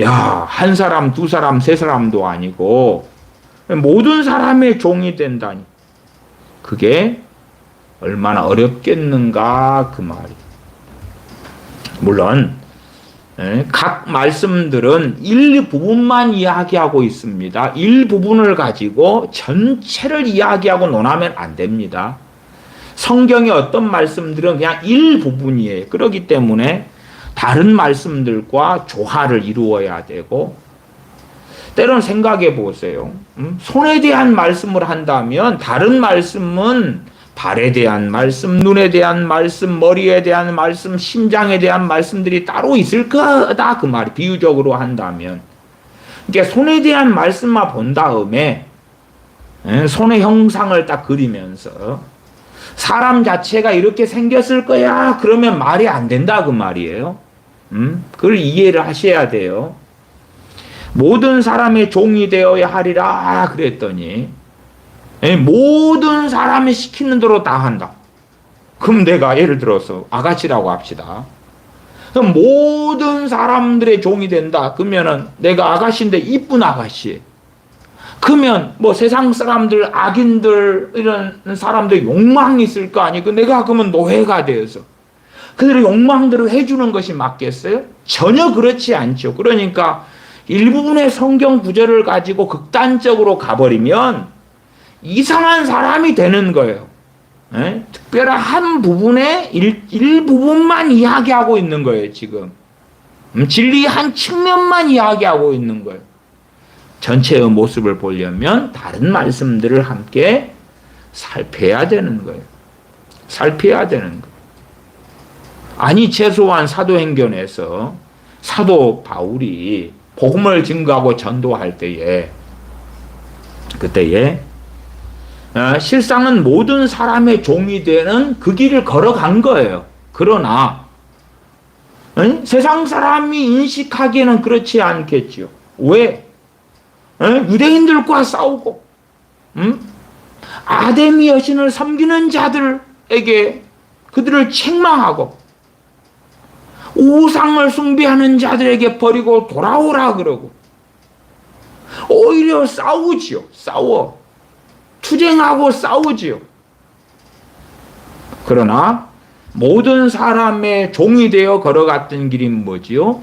야, 한 사람, 두 사람, 세 사람도 아니고 모든 사람의 종이 된다니. 그게 얼마나 어렵겠는가 그 말이. 물론 각 말씀들은 일부분만 이야기하고 있습니다. 일부분을 가지고 전체를 이야기하고 논하면 안 됩니다. 성경의 어떤 말씀들은 그냥 일부분이에요. 그렇기 때문에 다른 말씀들과 조화를 이루어야 되고, 때로는 생각해 보세요. 손에 대한 말씀을 한다면 다른 말씀은 발에 대한 말씀, 눈에 대한 말씀, 머리에 대한 말씀, 심장에 대한 말씀들이 따로 있을 거다 그 말이, 비유적으로 한다면. 그러니까 손에 대한 말씀만 본 다음에 손의 형상을 딱 그리면서 사람 자체가 이렇게 생겼을 거야 그러면 말이 안 된다 그 말이에요. 그걸 이해를 하셔야 돼요. 모든 사람의 종이 되어야 하리라 그랬더니 모든 사람이 시키는 대로 다 한다. 그럼 내가 예를 들어서 아가씨라고 합시다. 그럼 모든 사람들의 종이 된다. 그러면은 내가 아가씨인데 이쁜 아가씨. 그러면 뭐 세상 사람들, 악인들 이런 사람들 욕망이 있을 거 아니고 내가 그러면 노예가 되어서 그들의 욕망대로 해주는 것이 맞겠어요? 전혀 그렇지 않죠. 그러니까 일부분의 성경 구절을 가지고 극단적으로 가버리면 이상한 사람이 되는 거예요. 특별한 한 부분의 일부분만 이야기하고 있는 거예요, 지금. 진리의 한 측면만 이야기하고 있는 거예요. 전체의 모습을 보려면 다른 말씀들을 함께 살펴야 되는 거예요. 살펴야 되는 거예요. 아니, 최소한 사도행전에서 사도 바울이 복음을 증거하고 전도할 때에, 그때에 실상은 모든 사람의 종이 되는 그 길을 걸어간 거예요. 그러나 세상 사람이 인식하기에는 그렇지 않겠죠. 왜? 유대인들과 싸우고 아데미 여신을 섬기는 자들에게 그들을 책망하고 우상을 숭배하는 자들에게 버리고 돌아오라 그러고 오히려 싸우지요. 싸워. 투쟁하고 싸우지요. 그러나 모든 사람의 종이 되어 걸어갔던 길이 뭐지요?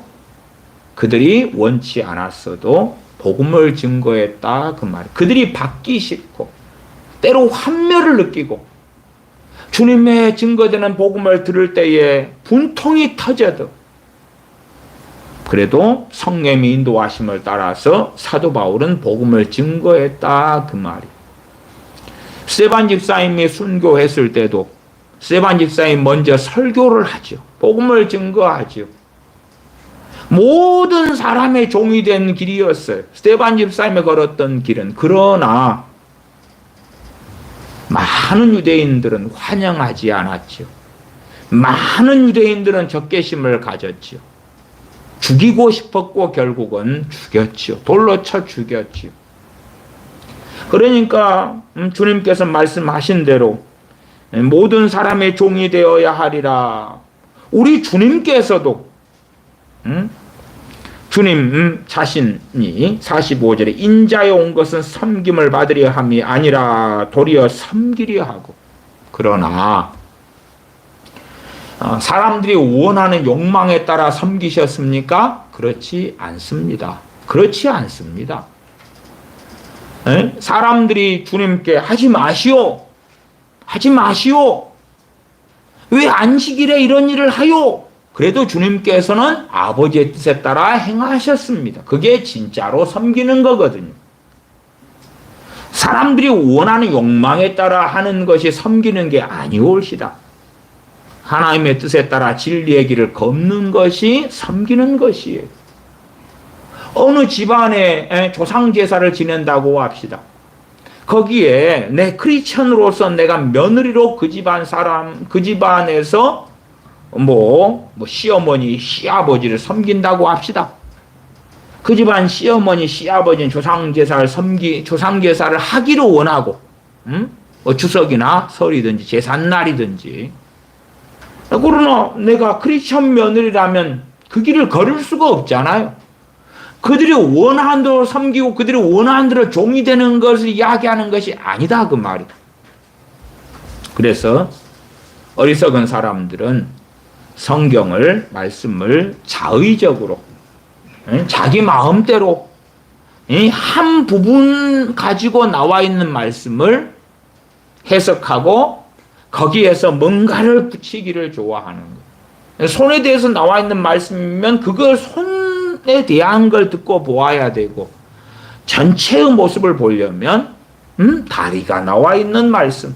그들이 원치 않았어도 복음을 증거했다 그 말. 그들이 받기 싫고 때로 환멸을 느끼고 주님의 증거되는 복음을 들을 때에 분통이 터져도 그래도 성령의 인도하심을 따라서 사도 바울은 복음을 증거했다 그 말이. 스데반 집사님이 순교했을 때도 스데반 집사님이 먼저 설교를 하죠. 복음을 증거하죠. 모든 사람의 종이 된 길이었어요. 스데반 집사님이 걸었던 길은. 그러나 많은 유대인들은 환영하지 않았죠. 많은 유대인들은 적개심을 가졌죠. 죽이고 싶었고 결국은 죽였죠. 돌로 쳐 죽였죠. 그러니까 주님께서 말씀하신 대로 모든 사람의 종이 되어야 하리라. 우리 주님께서도 주님 자신이 45절에 인자에 온 것은 섬김을 받으려 함이 아니라 도리어 섬기려 하고. 그러나 사람들이 원하는 욕망에 따라 섬기셨습니까? 그렇지 않습니다. 그렇지 않습니다. 사람들이 주님께 하지 마시오. 하지 마시오. 왜 안식일에 이런 일을 하요? 그래도 주님께서는 아버지의 뜻에 따라 행하셨습니다. 그게 진짜로 섬기는 거거든요. 사람들이 원하는 욕망에 따라 하는 것이 섬기는 게 아니올시다. 하나님의 뜻에 따라 진리의 길을 걷는 것이 섬기는 것이에요. 어느 집안에 조상제사를 지낸다고 합시다. 거기에 내 크리스천으로서 내가 며느리로 그 집안 사람, 그 집안에서 시어머니, 시아버지를 섬긴다고 합시다. 그 집안 시어머니, 시아버지는 조상제사를 하기를 원하고, 추석이나 설이든지 제삿날이든지. 그러나 내가 크리스천 며느리라면 그 길을 걸을 수가 없잖아요. 그들이 원하는 대로 섬기고 그들이 원하는 대로 종이 되는 것을 이야기하는 것이 아니다 그 말이다. 그래서 어리석은 사람들은 성경을 말씀을 자의적으로 자기 마음대로 한 부분 가지고 나와 있는 말씀을 해석하고 거기에서 뭔가를 붙이기를 좋아하는 거예요. 손에 대해서 나와 있는 말씀이면 그걸 손에 대한 걸 듣고 보아야 되고, 전체의 모습을 보려면 다리가 나와 있는 말씀,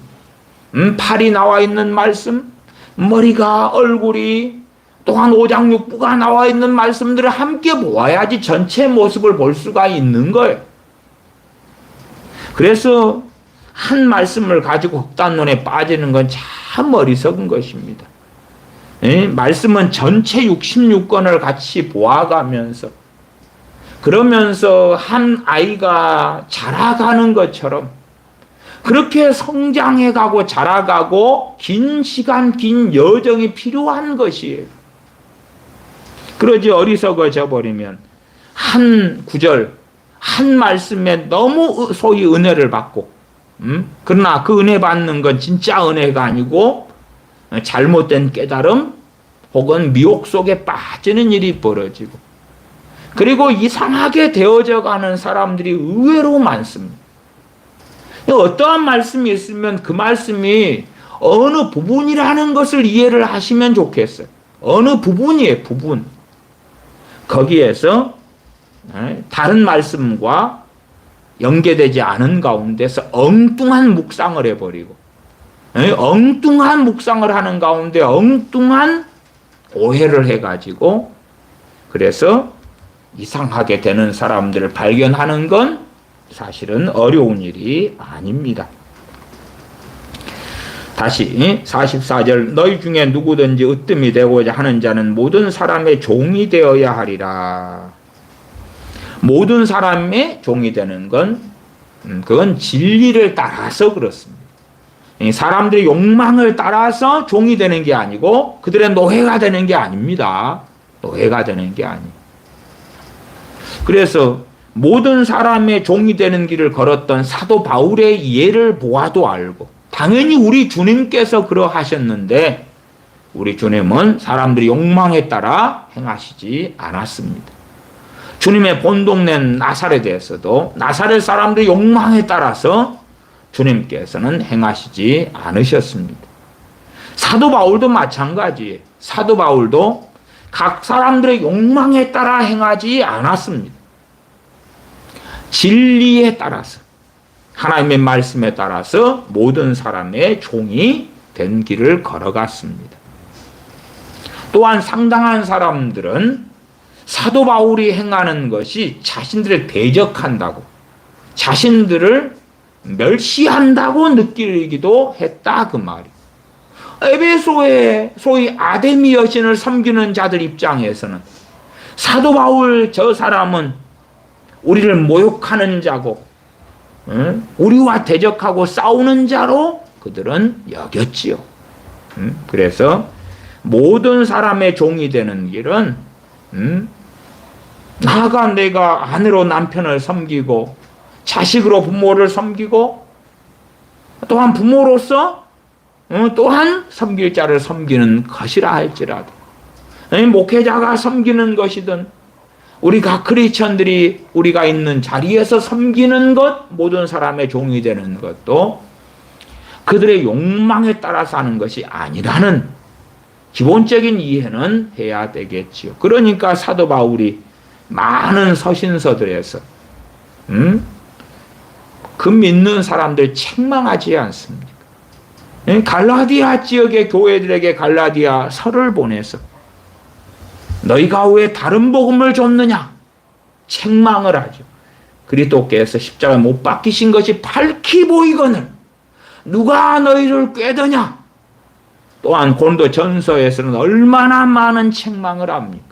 팔이 나와 있는 말씀, 머리가, 얼굴이, 또한 오장육부가 나와 있는 말씀들을 함께 보아야지 전체 모습을 볼 수가 있는 거예요. 그래서 한 말씀을 가지고 흑단론에 빠지는 건 참 어리석은 것입니다. 말씀은 전체 66권을 같이 보아가면서, 그러면서 한 아이가 자라가는 것처럼 그렇게 성장해가고 자라가고 긴 시간, 긴 여정이 필요한 것이에요. 그러지 어리석어져 버리면 한 구절, 한 말씀에 너무 소위 은혜를 받고, 그러나 그 은혜 받는 건 진짜 은혜가 아니고 잘못된 깨달음 혹은 미혹 속에 빠지는 일이 벌어지고, 그리고 이상하게 되어져 가는 사람들이 의외로 많습니다. 어떠한 말씀이 있으면 그 말씀이 어느 부분이라는 것을 이해를 하시면 좋겠어요. 어느 부분이에요, 부분. 거기에서 다른 말씀과 연계되지 않은 가운데서 엉뚱한 묵상을 해버리고, 엉뚱한 묵상을 하는 가운데 엉뚱한 오해를 해가지고, 그래서 이상하게 되는 사람들을 발견하는 건 사실은 어려운 일이 아닙니다. 다시 44절, 너희 중에 누구든지 으뜸이 되고자 하는 자는 모든 사람의 종이 되어야 하리라. 모든 사람의 종이 되는 건 그건 진리를 따라서 그렇습니다. 사람들의 욕망을 따라서 종이 되는 게 아니고 그들의 노예가 되는 게 아닙니다. 노예가 되는 게 아니에요. 그래서 모든 사람의 종이 되는 길을 걸었던 사도 바울의 예를 보아도 알고, 당연히 우리 주님께서 그러하셨는데 우리 주님은 사람들의 욕망에 따라 행하시지 않았습니다. 주님의 본동네 나사렛에서도 나사렛 사람들의 욕망에 따라서 주님께서는 행하시지 않으셨습니다. 사도 바울도 마찬가지예요. 사도 바울도 각 사람들의 욕망에 따라 행하지 않았습니다. 진리에 따라서, 하나님의 말씀에 따라서 모든 사람의 종이 된 길을 걸어갔습니다. 또한 상당한 사람들은 사도 바울이 행하는 것이 자신들을 대적한다고, 자신들을 멸시한다고 느끼기도 했다, 그 말이. 에베소의 소위 아데미 여신을 섬기는 자들 입장에서는 사도 바울 저 사람은 우리를 모욕하는 자고, 우리와 대적하고 싸우는 자로 그들은 여겼지요. 그래서 모든 사람의 종이 되는 길은 나아가 내가 아내로 남편을 섬기고 자식으로 부모를 섬기고 또한 부모로서 또한 섬길 자를 섬기는 것이라 할지라도, 목회자가 섬기는 것이든 우리가 크리스천들이 우리가 있는 자리에서 섬기는 것, 모든 사람의 종이 되는 것도 그들의 욕망에 따라서 하는 것이 아니라는 기본적인 이해는 해야 되겠지요. 그러니까 사도 바울이 많은 서신서들에서 그 믿는 사람들 책망하지 않습니까? 갈라디아 지역의 교회들에게 갈라디아 서를 보내서 너희가 왜 다른 복음을 줬느냐? 책망을 하죠. 그리스도께서 십자가에 못 박히신 것이 밝히 보이거늘 누가 너희를 꾀더냐? 또한 고린도 전서에서는 얼마나 많은 책망을 합니까?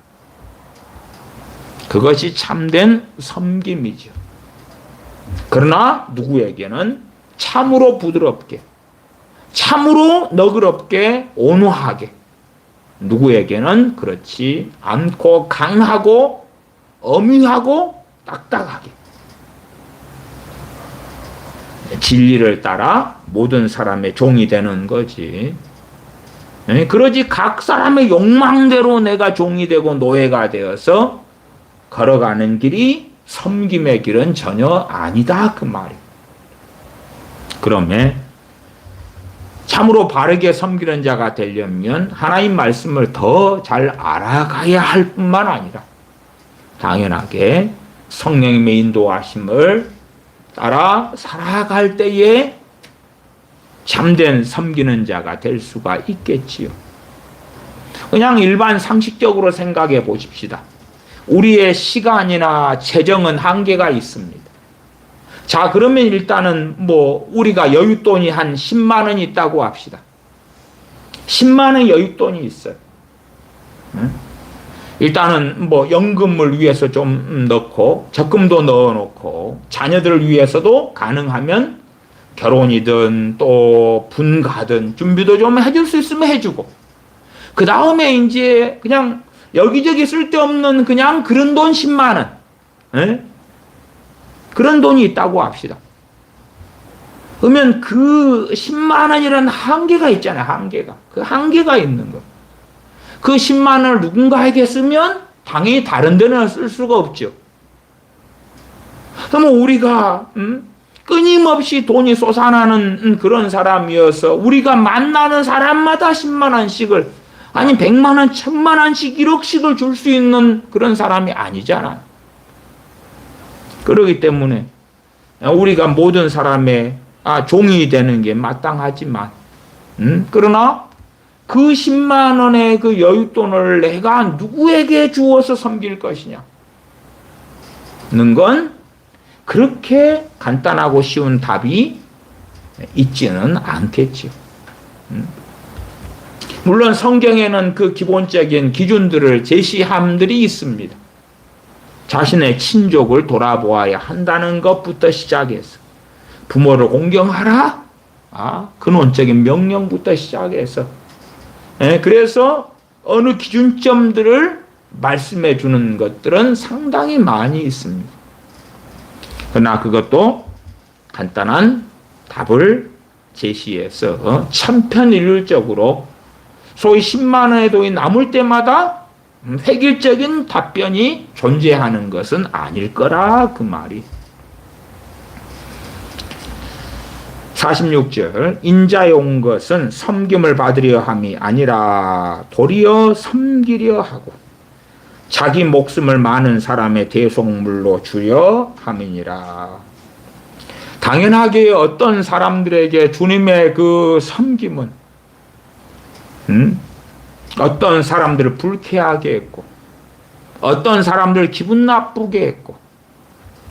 그것이 참된 섬김이죠. 그러나 누구에게는 참으로 부드럽게, 참으로 너그럽게, 온화하게, 누구에게는 그렇지 않고 강하고 엄유하고 딱딱하게 진리를 따라 모든 사람의 종이 되는 거지. 그러지 각 사람의 욕망대로 내가 종이 되고 노예가 되어서 걸어가는 길이 섬김의 길은 전혀 아니다, 그 말이에요. 그러면 참으로 바르게 섬기는 자가 되려면 하나님 말씀을 더 잘 알아가야 할 뿐만 아니라 당연하게 성령님의 인도하심을 따라 살아갈 때에 참된 섬기는 자가 될 수가 있겠지요. 그냥 일반 상식적으로 생각해 보십시다. 우리의 시간이나 재정은 한계가 있습니다. 자, 그러면 일단은 우리가 여윳돈이 한 10만 원이 있다고 합시다. 10만 원 여윳돈이 있어요. 일단은 연금을 위해서 좀 넣고 적금도 넣어놓고 자녀들을 위해서도 가능하면 결혼이든 또 분가든 준비도 좀 해줄 수 있으면 해주고, 그 다음에 이제 그냥 여기저기 쓸데없는 그냥 그런 돈 10만 원, 그런 돈이 있다고 합시다. 그러면 그 10만 원이라는 한계가 있잖아요. 한계가. 그 한계가 있는 거. 그 10만 원을 누군가에게 쓰면 당연히 다른 데는 쓸 수가 없죠. 그러면 우리가 끊임없이 돈이 솟아나는 그런 사람이어서 우리가 만나는 사람마다 10만 원씩을, 아니 100만 원, 1000만 원씩, 1억씩을 줄 수 있는 그런 사람이 아니잖아요. 그렇기 때문에 우리가 모든 사람의 종이 되는 게 마땅하지만, 그러나 그 10만 원의 그 여윳돈을 내가 누구에게 주어서 섬길 것이냐 는 건 그렇게 간단하고 쉬운 답이 있지는 않겠죠. 물론 성경에는 그 기본적인 기준들을 제시함들이 있습니다. 자신의 친족을 돌아보아야 한다는 것부터 시작해서 부모를 공경하라, 근원적인 명령부터 시작해서, 그래서 어느 기준점들을 말씀해 주는 것들은 상당히 많이 있습니다. 그러나 그것도 간단한 답을 제시해서 천편일률적으로 소위 10만 원의 돈이 남을 때마다 획일적인 답변이 존재하는 것은 아닐 거라, 그 말이. 46절, 인자에 온 것은 섬김을 받으려 함이 아니라 도리어 섬기려 하고 자기 목숨을 많은 사람의 대속물로 주려 함이니라. 당연하게 어떤 사람들에게 주님의 그 섬김은 어떤 사람들을 불쾌하게 했고 어떤 사람들을 기분 나쁘게 했고,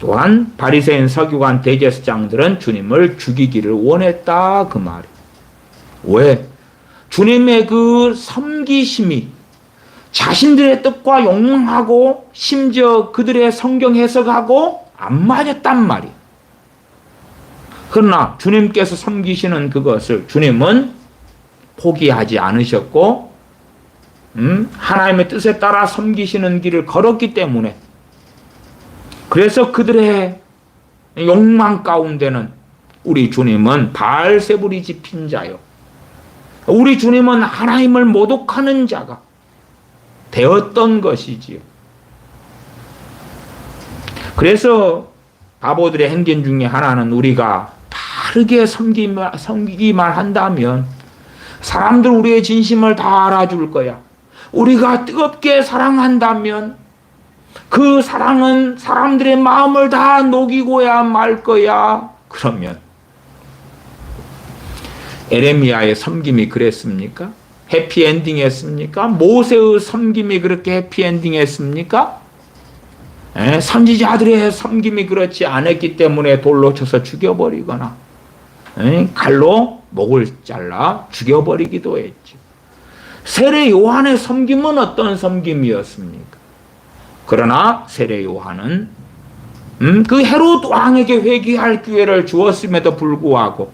또한 바리새인 서기관 대제사장들은 주님을 죽이기를 원했다, 그 말이. 왜? 주님의 그 섬기심이 자신들의 뜻과 욕망하고 심지어 그들의 성경 해석하고 안 맞았단 말이에요. 그러나 주님께서 섬기시는 그것을 주님은 포기하지 않으셨고, 하나님의 뜻에 따라 섬기시는 길을 걸었기 때문에, 그래서 그들의 욕망 가운데는 우리 주님은 바알세불이 집힌 자요, 우리 주님은 하나님을 모독하는 자가 되었던 것이지요. 그래서 바보들의 행전 중에 하나는 우리가 바르게 섬기기만 한다면 사람들 우리의 진심을 다 알아줄 거야. 우리가 뜨겁게 사랑한다면 그 사랑은 사람들의 마음을 다 녹이고야 말 거야. 그러면 에레미야의 섬김이 그랬습니까? 해피엔딩 했습니까? 모세의 섬김이 그렇게 해피엔딩 했습니까? 선지자들의 섬김이 그렇지 않았기 때문에 돌로 쳐서 죽여버리거나 칼로 목을 잘라 죽여버리기도 했죠. 세례 요한의 섬김은 어떤 섬김이었습니까? 그러나 세례 요한은 그 헤롯 왕에게 회개할 기회를 주었음에도 불구하고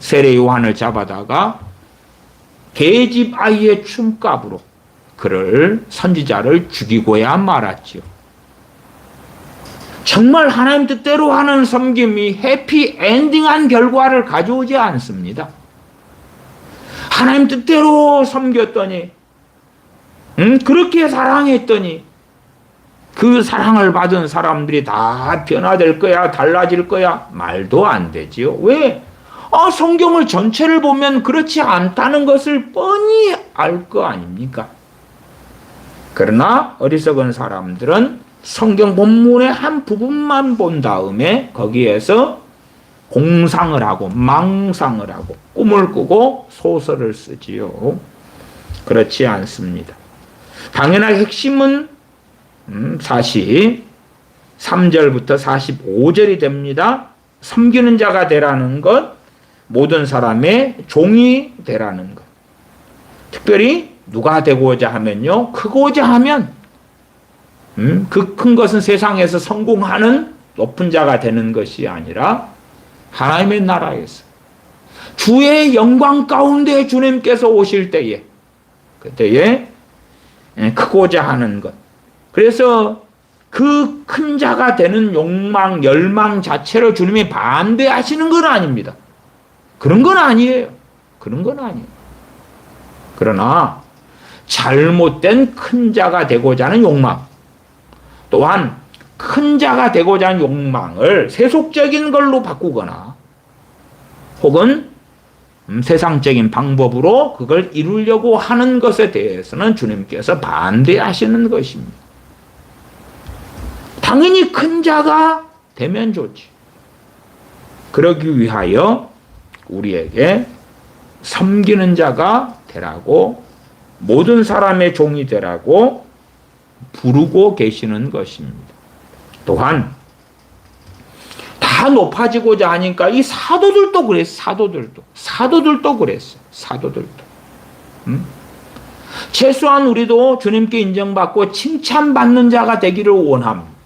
세례 요한을 잡아다가 계집 아이의 춤값으로 그를, 선지자를 죽이고야 말았죠. 정말 하나님 뜻대로 하는 섬김이 해피엔딩한 결과를 가져오지 않습니다. 하나님 뜻대로 섬겼더니, 그렇게 사랑했더니 그 사랑을 받은 사람들이 다 변화될 거야, 달라질 거야? 말도 안 되지요. 왜? 성경을 전체를 보면 그렇지 않다는 것을 뻔히 알 거 아닙니까? 그러나 어리석은 사람들은 성경 본문의 한 부분만 본 다음에 거기에서 공상을 하고 망상을 하고 꿈을 꾸고 소설을 쓰지요. 그렇지 않습니다. 당연하게 핵심은 43절부터 45절이 됩니다. 섬기는 자가 되라는 것, 모든 사람의 종이 되라는 것. 특별히 누가 되고자 하면요, 크고자 하면 그 큰 것은 세상에서 성공하는 높은 자가 되는 것이 아니라 하나님의 나라에서 주의 영광 가운데 주님께서 오실 때에, 그때에 크고자 하는 것. 그래서 그 큰 자가 되는 욕망, 열망 자체를 주님이 반대하시는 건 아닙니다. 그런 건 아니에요. 그런 건 아니에요. 그러나 잘못된 큰 자가 되고자 하는 욕망, 또한 큰 자가 되고자 하는 욕망을 세속적인 걸로 바꾸거나 혹은 세상적인 방법으로 그걸 이루려고 하는 것에 대해서는 주님께서 반대하시는 것입니다. 당연히 큰 자가 되면 좋지. 그러기 위하여 우리에게 섬기는 자가 되라고, 모든 사람의 종이 되라고 부르고 계시는 것입니다. 또한 다 높아지고자 하니까 이 사도들도 그랬어요. 사도들도 그랬어요. 최소한 우리도 주님께 인정받고 칭찬받는 자가 되기를 원합니다.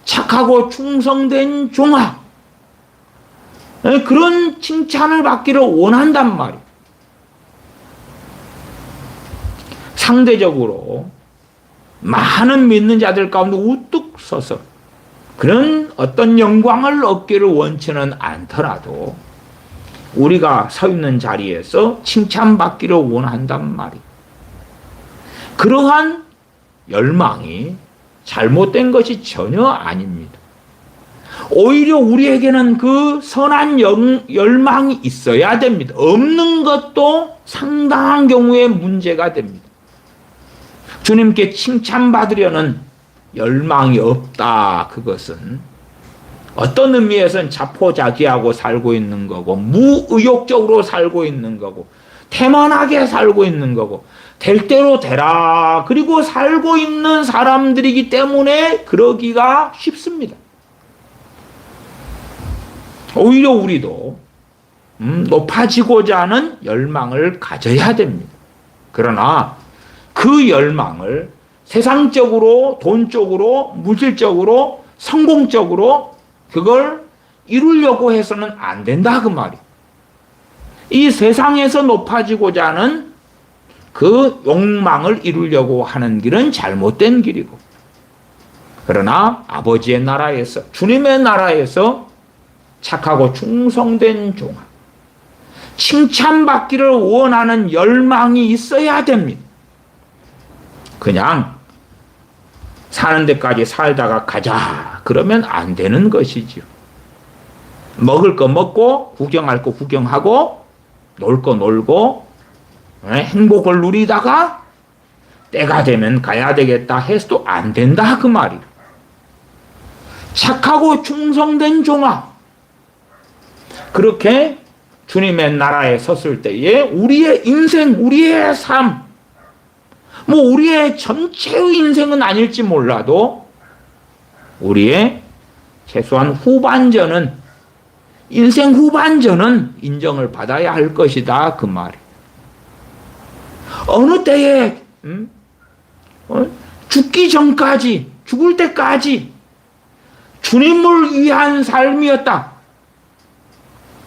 착하고 충성된 종아, 그런 칭찬을 받기를 원한단 말이에요. 상대적으로 많은 믿는 자들 가운데 우뚝 서서 그런 어떤 영광을 얻기를 원치는 않더라도 우리가 서 있는 자리에서 칭찬받기를 원한단 말이에요. 그러한 열망이 잘못된 것이 전혀 아닙니다. 오히려 우리에게는 그 선한 열망이 있어야 됩니다. 없는 것도 상당한 경우에 문제가 됩니다. 주님께 칭찬받으려는 열망이 없다. 그것은 어떤 의미에서는 자포자기하고 살고 있는 거고, 무의욕적으로 살고 있는 거고, 태만하게 살고 있는 거고, 될 대로 되라 그리고 살고 있는 사람들이기 때문에 그러기가 쉽습니다. 오히려 우리도 높아지고자 하는 열망을 가져야 됩니다. 그러나 그 열망을 세상적으로, 돈적으로, 물질적으로, 성공적으로 그걸 이루려고 해서는 안 된다 그 말이에요. 이 세상에서 높아지고자 하는 그 욕망을 이루려고 하는 길은 잘못된 길이고, 그러나 아버지의 나라에서, 주님의 나라에서 착하고 충성된 종아, 칭찬받기를 원하는 열망이 있어야 됩니다. 그냥 사는 데까지 살다가 가자 그러면 안 되는 것이지요. 먹을 거 먹고 구경할 거 구경하고 놀 거 놀고 행복을 누리다가 때가 되면 가야 되겠다 해서도 안 된다 그 말이에요. 착하고 충성된 종아, 그렇게 주님의 나라에 섰을 때에 우리의 인생, 우리의 삶, 우리의 전체의 인생은 아닐지 몰라도 우리의 최소한 후반전은, 인생 후반전은 인정을 받아야 할 것이다 그 말이에요. 어느 때에 죽기 전까지, 죽을 때까지 주님을 위한 삶이었다.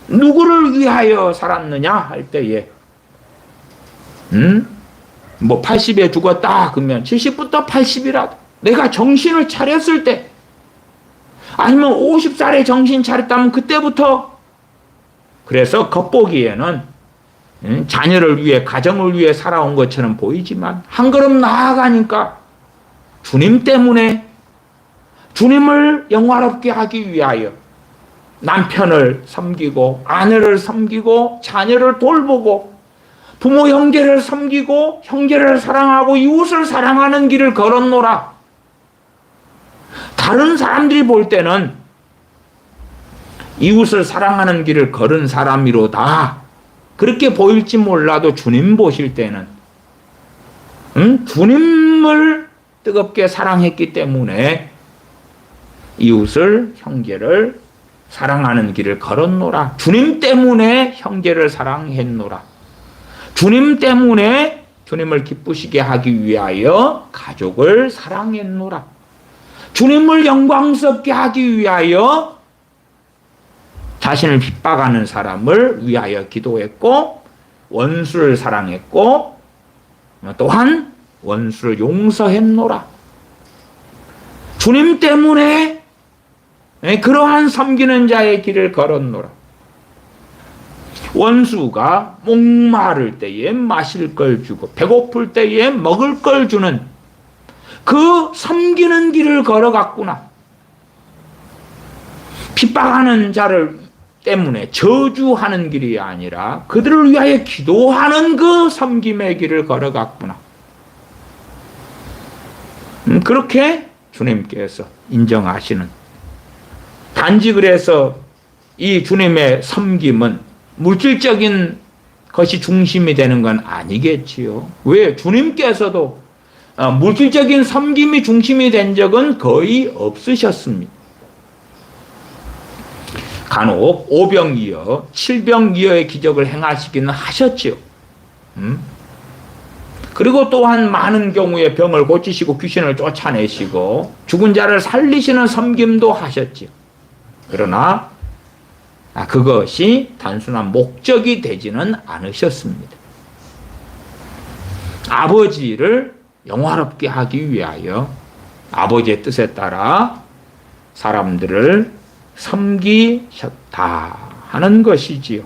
누구를 위하여 살았느냐 할 때에 80에 죽었다 그러면 70부터 80이라도 내가 정신을 차렸을 때, 아니면 50살에 정신 차렸다면 그때부터, 그래서 겉보기에는 자녀를 위해, 가정을 위해 살아온 것처럼 보이지만 한 걸음 나아가니까 주님 때문에, 주님을 영화롭게 하기 위하여 남편을 섬기고 아내를 섬기고 자녀를 돌보고 부모 형제를 섬기고 형제를 사랑하고 이웃을 사랑하는 길을 걸었노라. 다른 사람들이 볼 때는 이웃을 사랑하는 길을 걸은 사람이로다. 그렇게 보일지 몰라도 주님 보실 때는 주님을 뜨겁게 사랑했기 때문에 이웃을 형제를 사랑하는 길을 걸었노라. 주님 때문에 형제를 사랑했노라. 주님 때문에 주님을 기쁘시게 하기 위하여 가족을 사랑했노라. 주님을 영광스럽게 하기 위하여 자신을 핍박하는 사람을 위하여 기도했고 원수를 사랑했고 또한 원수를 용서했노라. 주님 때문에 그러한 섬기는 자의 길을 걸었노라. 원수가 목마를 때에 마실 걸 주고 배고플 때에 먹을 걸 주는 그 섬기는 길을 걸어갔구나. 핍박하는 자를 때문에 저주하는 길이 아니라 그들을 위하여 기도하는 그 섬김의 길을 걸어갔구나. 그렇게 주님께서 인정하시는, 단지 그래서 이 주님의 섬김은 물질적인 것이 중심이 되는 건 아니겠지요. 왜? 주님께서도 물질적인 섬김이 중심이 된 적은 거의 없으셨습니다. 간혹 오병이어, 칠병이어의 기적을 행하시기는 하셨지요. 그리고 또한 많은 경우에 병을 고치시고 귀신을 쫓아내시고 죽은 자를 살리시는 섬김도 하셨지요. 그러나 그것이 단순한 목적이 되지는 않으셨습니다. 아버지를 영화롭게 하기 위하여 아버지의 뜻에 따라 사람들을 섬기셨다 하는 것이지요.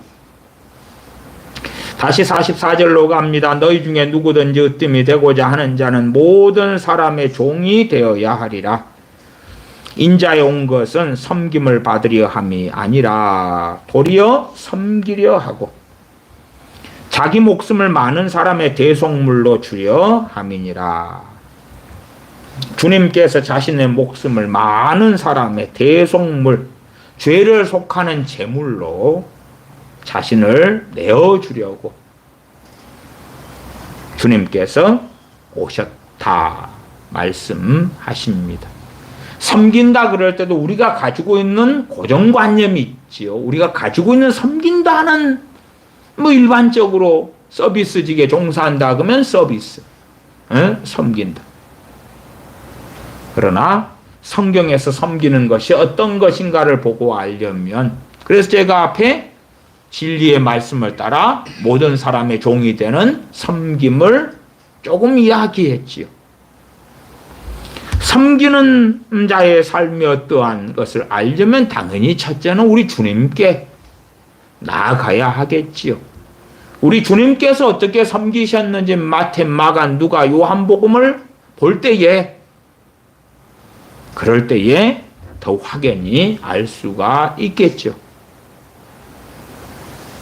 다시 44절로 갑니다. 너희 중에 누구든지 으뜸이 되고자 하는 자는 모든 사람의 종이 되어야 하리라. 인자에 온 것은 섬김을 받으려 함이 아니라 도리어 섬기려 하고 자기 목숨을 많은 사람의 대속물로 주려 함이니라. 주님께서 자신의 목숨을 많은 사람의 대속물, 죄를 속하는 제물로 자신을 내어주려고 주님께서 오셨다 말씀하십니다. 섬긴다 그럴 때도 우리가 가지고 있는 고정관념이 있지요. 우리가 가지고 있는 섬긴다는 일반적으로 서비스직에 종사한다 그러면 서비스, 섬긴다. 그러나 성경에서 섬기는 것이 어떤 것인가를 보고 알려면, 그래서 제가 앞에 진리의 말씀을 따라 모든 사람의 종이 되는 섬김을 조금 이야기했지요. 섬기는 자의 삶이 어떠한 것을 알려면 당연히 첫째는 우리 주님께 나아가야 하겠지요. 우리 주님께서 어떻게 섬기셨는지 마태, 마가, 누가, 요한복음을 볼 때에, 그럴 때에 더 확연히 알 수가 있겠죠.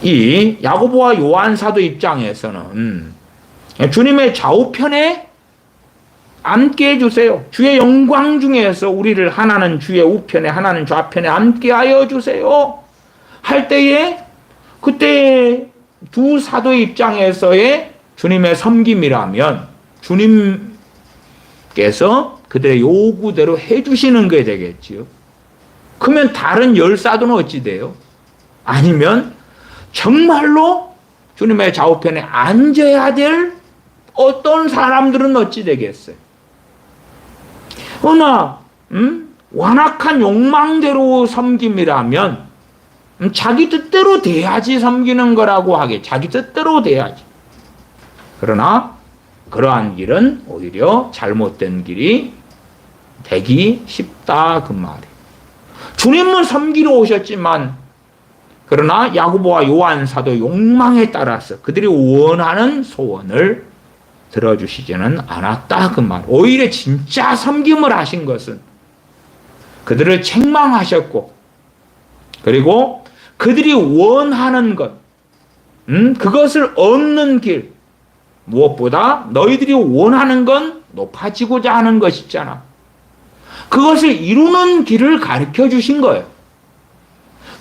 이 야고보와 요한 사도 입장에서는 주님의 좌우편에 앉게 해주세요. 주의 영광 중에서 우리를 하나는 주의 우편에 하나는 좌편에 앉게 하여 주세요 할 때에, 그때 두 사도의 입장에서의 주님의 섬김이라면 주님께서 그들의 요구대로 해주시는 게 되겠지요. 그러면 다른 열 사도는 어찌 돼요? 아니면 정말로 주님의 좌우편에 앉아야 될 어떤 사람들은 어찌 되겠어요? 그러나 완악한 욕망대로 섬김이라면 자기 뜻대로 돼야지 섬기는 거라고 하게, 자기 뜻대로 돼야지. 그러나 그러한 길은 오히려 잘못된 길이 되기 쉽다 그 말이에요. 주님은 섬기러 오셨지만, 그러나 야고보와 요한 사도 욕망에 따라서 그들이 원하는 소원을 들어주시지는 않았다 그 말. 오히려 진짜 섬김을 하신 것은 그들을 책망하셨고 그리고 그들이 원하는 것, 그것을 얻는 길, 무엇보다 너희들이 원하는 건 높아지고자 하는 것이잖아. 그것을 이루는 길을 가르쳐 주신 거예요.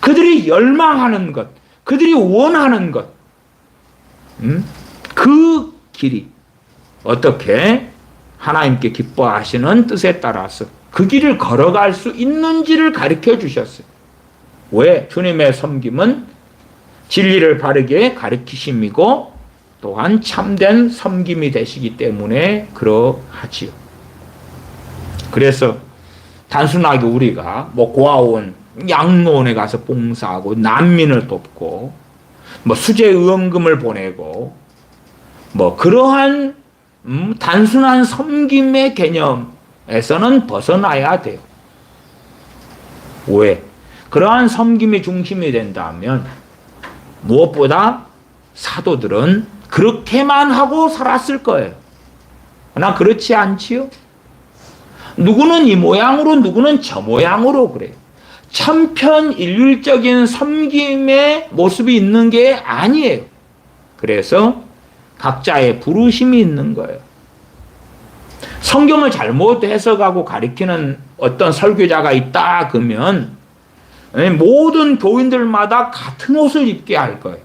그들이 열망하는 것, 그들이 원하는 것, 그 길이 어떻게 하나님께 기뻐하시는 뜻에 따라서 그 길을 걸어갈 수 있는지를 가르쳐 주셨어요. 왜? 주님의 섬김은 진리를 바르게 가르치심이고 또한 참된 섬김이 되시기 때문에 그러하지요. 그래서 단순하게 우리가 고아원, 양로원에 가서 봉사하고 난민을 돕고 수재 의원금을 보내고 그러한 단순한 섬김의 개념에서는 벗어나야 돼요. 왜? 그러한 섬김이 중심이 된다면 무엇보다 사도들은 그렇게만 하고 살았을 거예요. 그러나 그렇지 않지요? 누구는 이 모양으로 누구는 저 모양으로 그래요. 천편일률적인 섬김의 모습이 있는 게 아니에요. 그래서 각자의 부르심이 있는 거예요. 성경을 잘못 해석하고 가리키는 어떤 설교자가 있다 그러면 모든 교인들마다 같은 옷을 입게 할 거예요.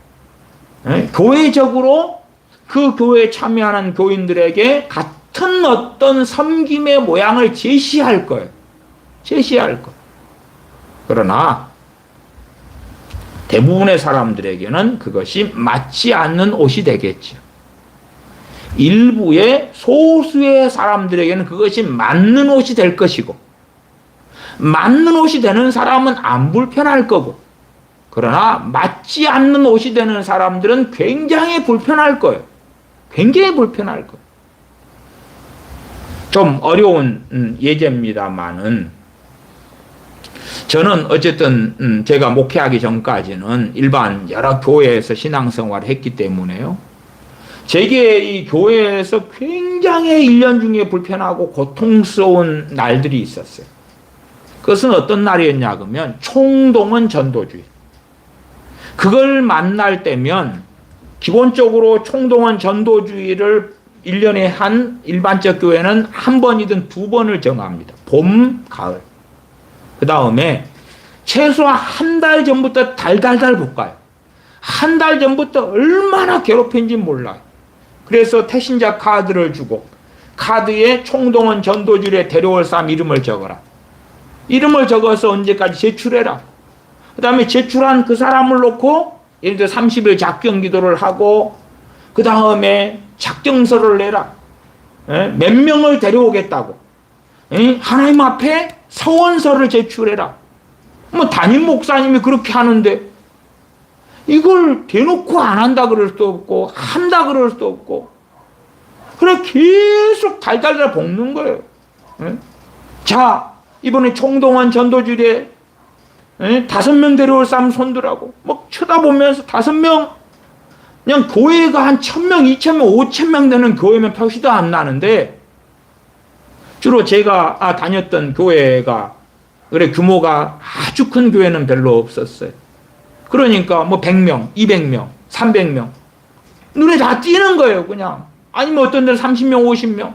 교회적으로 그 교회에 참여하는 교인들에게 같은 어떤 섬김의 모양을 제시할 거예요. 제시할 거. 그러나 대부분의 사람들에게는 그것이 맞지 않는 옷이 되겠죠. 일부의 소수의 사람들에게는 그것이 맞는 옷이 될 것이고 맞는 옷이 되는 사람은 안 불편할 거고 그러나 맞지 않는 옷이 되는 사람들은 굉장히 불편할 거예요. 굉장히 불편할 거예요. 좀 어려운 예제입니다만은 저는 어쨌든 제가 목회하기 전까지는 일반 여러 교회에서 신앙생활을 했기 때문에요. 제게 이 교회에서 굉장히 1년 중에 불편하고 고통스러운 날들이 있었어요. 그것은 어떤 날이었냐 그러면 총동원 전도주의. 그걸 만날 때면 기본적으로 총동원 전도주의를 1년에 한 일반적 교회는 한 번이든 두 번을 정합니다. 봄, 가을. 그 다음에 최소한 한 달 전부터 달달달 볶아요. 한 달 전부터 얼마나 괴롭힌지 몰라요. 그래서 태신자 카드를 주고 카드에 총동원 전도주의에 데려올 사람 이름을 적어라. 이름을 적어서 언제까지 제출해라. 그 다음에 제출한 그 사람을 놓고 예를 들어 30일 작정 기도를 하고 그 다음에 작정서를 내라. 몇 명을 데려오겠다고. 하나님 앞에 서원서를 제출해라. 담임 목사님이 그렇게 하는데 이걸 대놓고 안 한다 그럴 수도 없고 한다 그럴 수도 없고 그래 계속 달달달 볶는 거예요. 자 이번에 총동원 전도주일에 5명 데려올 사람 손들라고 쳐다보면서 5명 그냥 교회가 한 1000명, 2000명, 5000명 되는 교회면 표시도 안 나는데 주로 제가 다녔던 교회가 그래 규모가 아주 큰 교회는 별로 없었어요. 그러니까 100명, 200명, 300명 눈에 다 띄는 거예요. 그냥 아니면 어떤 데는 30명, 50명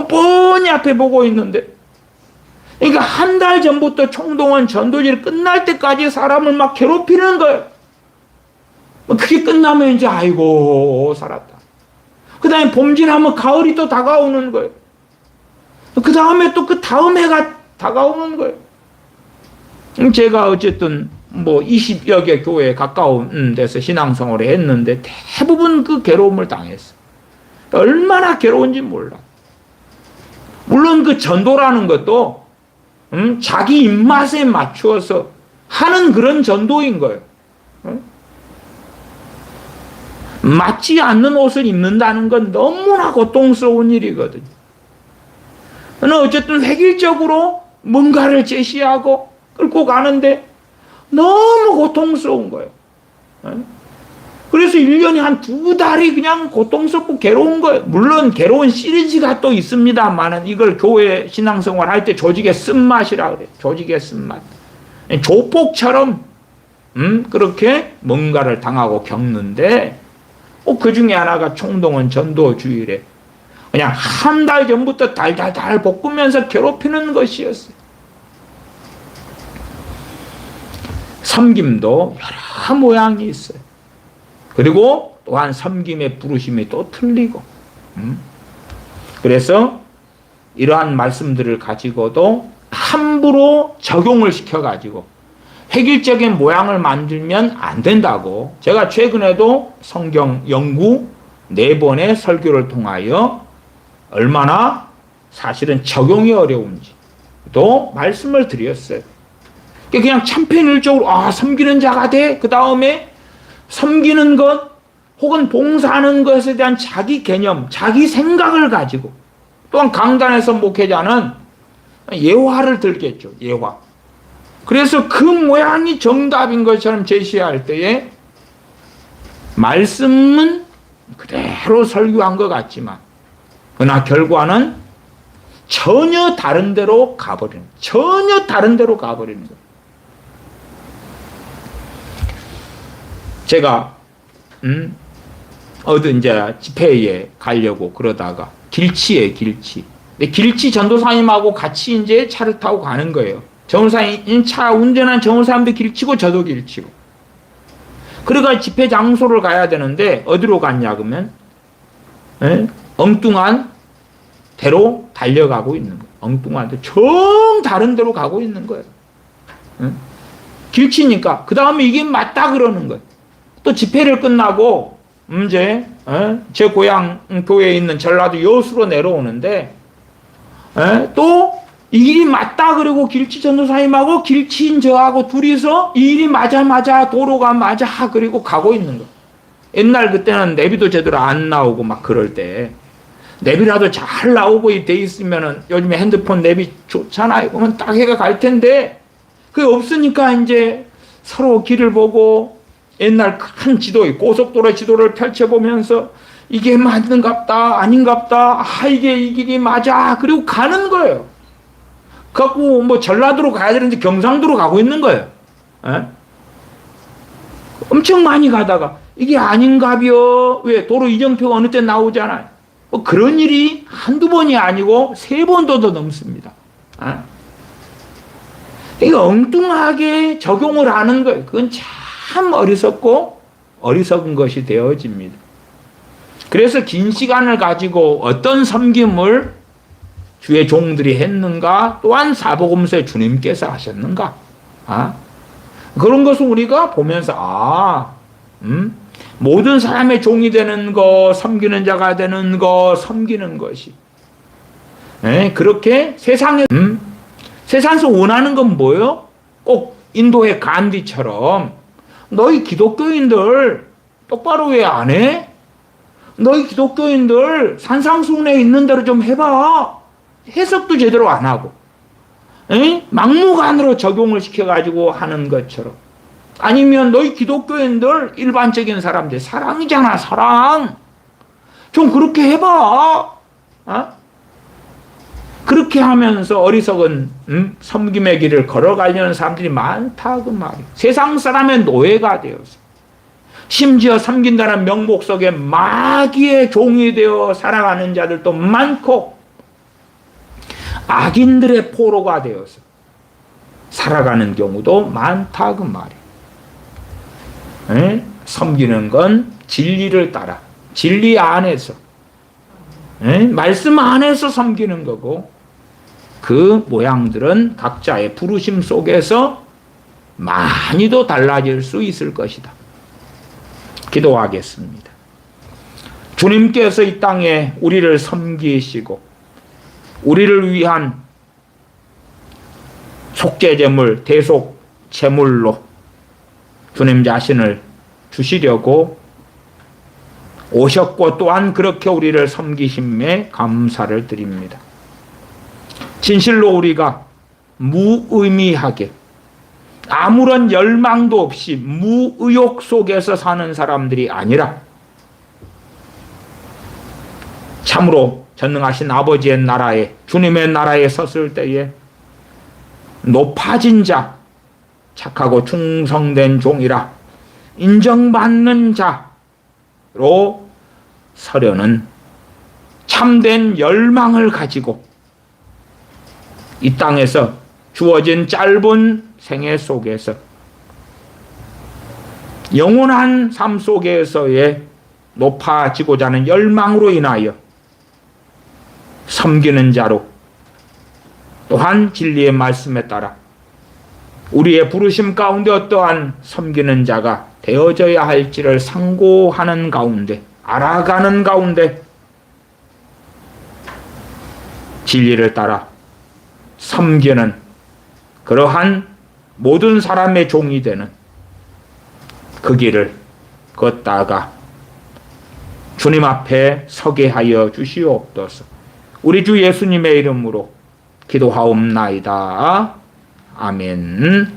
뻔히 앞에 보고 있는데 그러니까 한 달 전부터 총동원 전도질 끝날 때까지 사람을 막 괴롭히는 거예요. 그게 끝나면 이제 아이고 살았다. 그 다음에 봄 지나면 가을이 또 다가오는 거예요. 그 다음에 또 그 다음 해가 다가오는 거예요. 제가 어쨌든 20여 개 교회에 가까운 데서 신앙생활을 했는데 대부분 그 괴로움을 당했어요. 얼마나 괴로운지 몰라. 물론 그 전도라는 것도 자기 입맛에 맞추어서 하는 그런 전도인 거예요. 맞지 않는 옷을 입는다는 건 너무나 고통스러운 일이거든요. 어쨌든 획일적으로 뭔가를 제시하고 끌고 가는데 너무 고통스러운 거예요. 그래서 1년에 한 2달이 그냥 고통스럽고 괴로운 거예요. 물론 괴로운 시리즈가 또 있습니다만 이걸 교회 신앙생활 할 때 조직의 쓴맛이라 그래요. 조직의 쓴맛. 조폭처럼 그렇게 뭔가를 당하고 겪는데 그 중에 하나가 총동원 전도주일에 그냥 한 달 전부터 달달달 볶으면서 괴롭히는 것이었어요. 섬김도 여러 모양이 있어요. 그리고 또한 섬김의 부르심이 또 틀리고 그래서 이러한 말씀들을 가지고도 함부로 적용을 시켜가지고 획일적인 모양을 만들면 안 된다고 제가 최근에도 성경 연구 4번의 설교를 통하여 얼마나 사실은 적용이 어려운지 또 말씀을 드렸어요. 그냥 참편일적으로 섬기는 자가 돼. 그 다음에 섬기는 것 혹은 봉사하는 것에 대한 자기 개념, 자기 생각을 가지고 또한 강단에서 목회자는 예화를 들겠죠. 예화. 그래서 그 모양이 정답인 것처럼 제시할 때에 말씀은 그대로 설교한 것 같지만 그러나 결과는 전혀 다른 데로 가버리는 거예요. 제가 어디 이제 집회에 가려고 그러다가 길치에 길치. 근데 길치 전도사님하고 같이 이제 차를 타고 가는 거예요. 전도사님 차 운전한 전도사님도 길치고 저도 길치고. 그러니까 집회 장소를 가야 되는데 어디로 갔냐 그러면 엉뚱한 대로 달려가고 있는 거예요. 엉뚱한 데 정 다른 데로 가고 있는 거예요. 길치니까 그 다음에 이게 맞다 그러는 거예요. 또 집회를 끝나고 이제 제 고향 교회에 있는 전라도 여수로 내려오는데 또 이 길이 맞다 그러고 길치 전도사님하고 길치인 저하고 둘이서 이 일이 맞아 도로가 맞아 그리고 가고 있는 거예요. 옛날 그때는 내비도 제대로 안 나오고 막 그럴 때 내비라도 잘 나오고 돼 있으면은 요즘에 핸드폰 내비 좋잖아요. 그러면 딱 해가 갈 텐데 그게 없으니까 이제 서로 길을 보고 옛날 큰 지도, 고속도로 지도를 펼쳐보면서 이게 맞는갑다, 아닌갑다, 이게 이 길이 맞아. 그리고 가는 거예요. 갖고 뭐 전라도로 가야 되는데 경상도로 가고 있는 거예요. 엄청 많이 가다가 이게 아닌가벼. 왜? 도로 이정표가 어느 때 나오잖아요. 그런 일이 한두 번이 아니고 3번도 더 넘습니다. 이게 엉뚱하게 적용을 하는 거예요. 그건 참 어리석고 어리석은 것이 되어집니다. 그래서 긴 시간을 가지고 어떤 섬김을 주의 종들이 했는가 또한 사복음서에 주님께서 하셨는가 그런 것을 우리가 보면서 모든 사람의 종이 되는 거 섬기는 자가 되는 거 섬기는 것이 그렇게 세상에서 원하는 건 뭐예요? 꼭 인도의 간디처럼 너희 기독교인들 똑바로 왜 안 해? 너희 기독교인들 산상수훈에 있는 대로 좀 해봐. 해석도 제대로 안 하고 막무가내로 적용을 시켜가지고 하는 것처럼 아니면 너희 기독교인들 일반적인 사람들 사랑이잖아 사랑 좀 그렇게 해봐. 그렇게 하면서 어리석은 섬김의 길을 걸어가려는 사람들이 많다 그 말이에요. 세상 사람의 노예가 되어서 심지어 섬긴다는 명목 속에 마귀의 종이 되어 살아가는 자들도 많고 악인들의 포로가 되어서 살아가는 경우도 많다 그 말이에요. 섬기는 건 진리를 따라 진리 안에서 말씀 안에서 섬기는 거고 그 모양들은 각자의 부르심 속에서 많이도 달라질 수 있을 것이다. 기도하겠습니다. 주님께서 이 땅에 우리를 섬기시고 우리를 위한 속죄제물, 대속제물로 주님 자신을 주시려고 오셨고 또한 그렇게 우리를 섬기심에 감사를 드립니다. 진실로 우리가 무의미하게 아무런 열망도 없이 무의욕 속에서 사는 사람들이 아니라 참으로 전능하신 아버지의 나라에 주님의 나라에 섰을 때에 높아진 자 착하고 충성된 종이라 인정받는 자로 서려는 참된 열망을 가지고 이 땅에서 주어진 짧은 생애 속에서 영원한 삶 속에서의 높아지고자 하는 열망으로 인하여 섬기는 자로, 또한 진리의 말씀에 따라 우리의 부르심 가운데 어떠한 섬기는 자가 되어져야 할지를 상고하는 가운데, 알아가는 가운데 진리를 따라 섬기는 그러한 모든 사람의 종이 되는 그 길을 걷다가 주님 앞에 서게 하여 주시옵소서. 우리 주 예수님의 이름으로 기도하옵나이다. 아멘.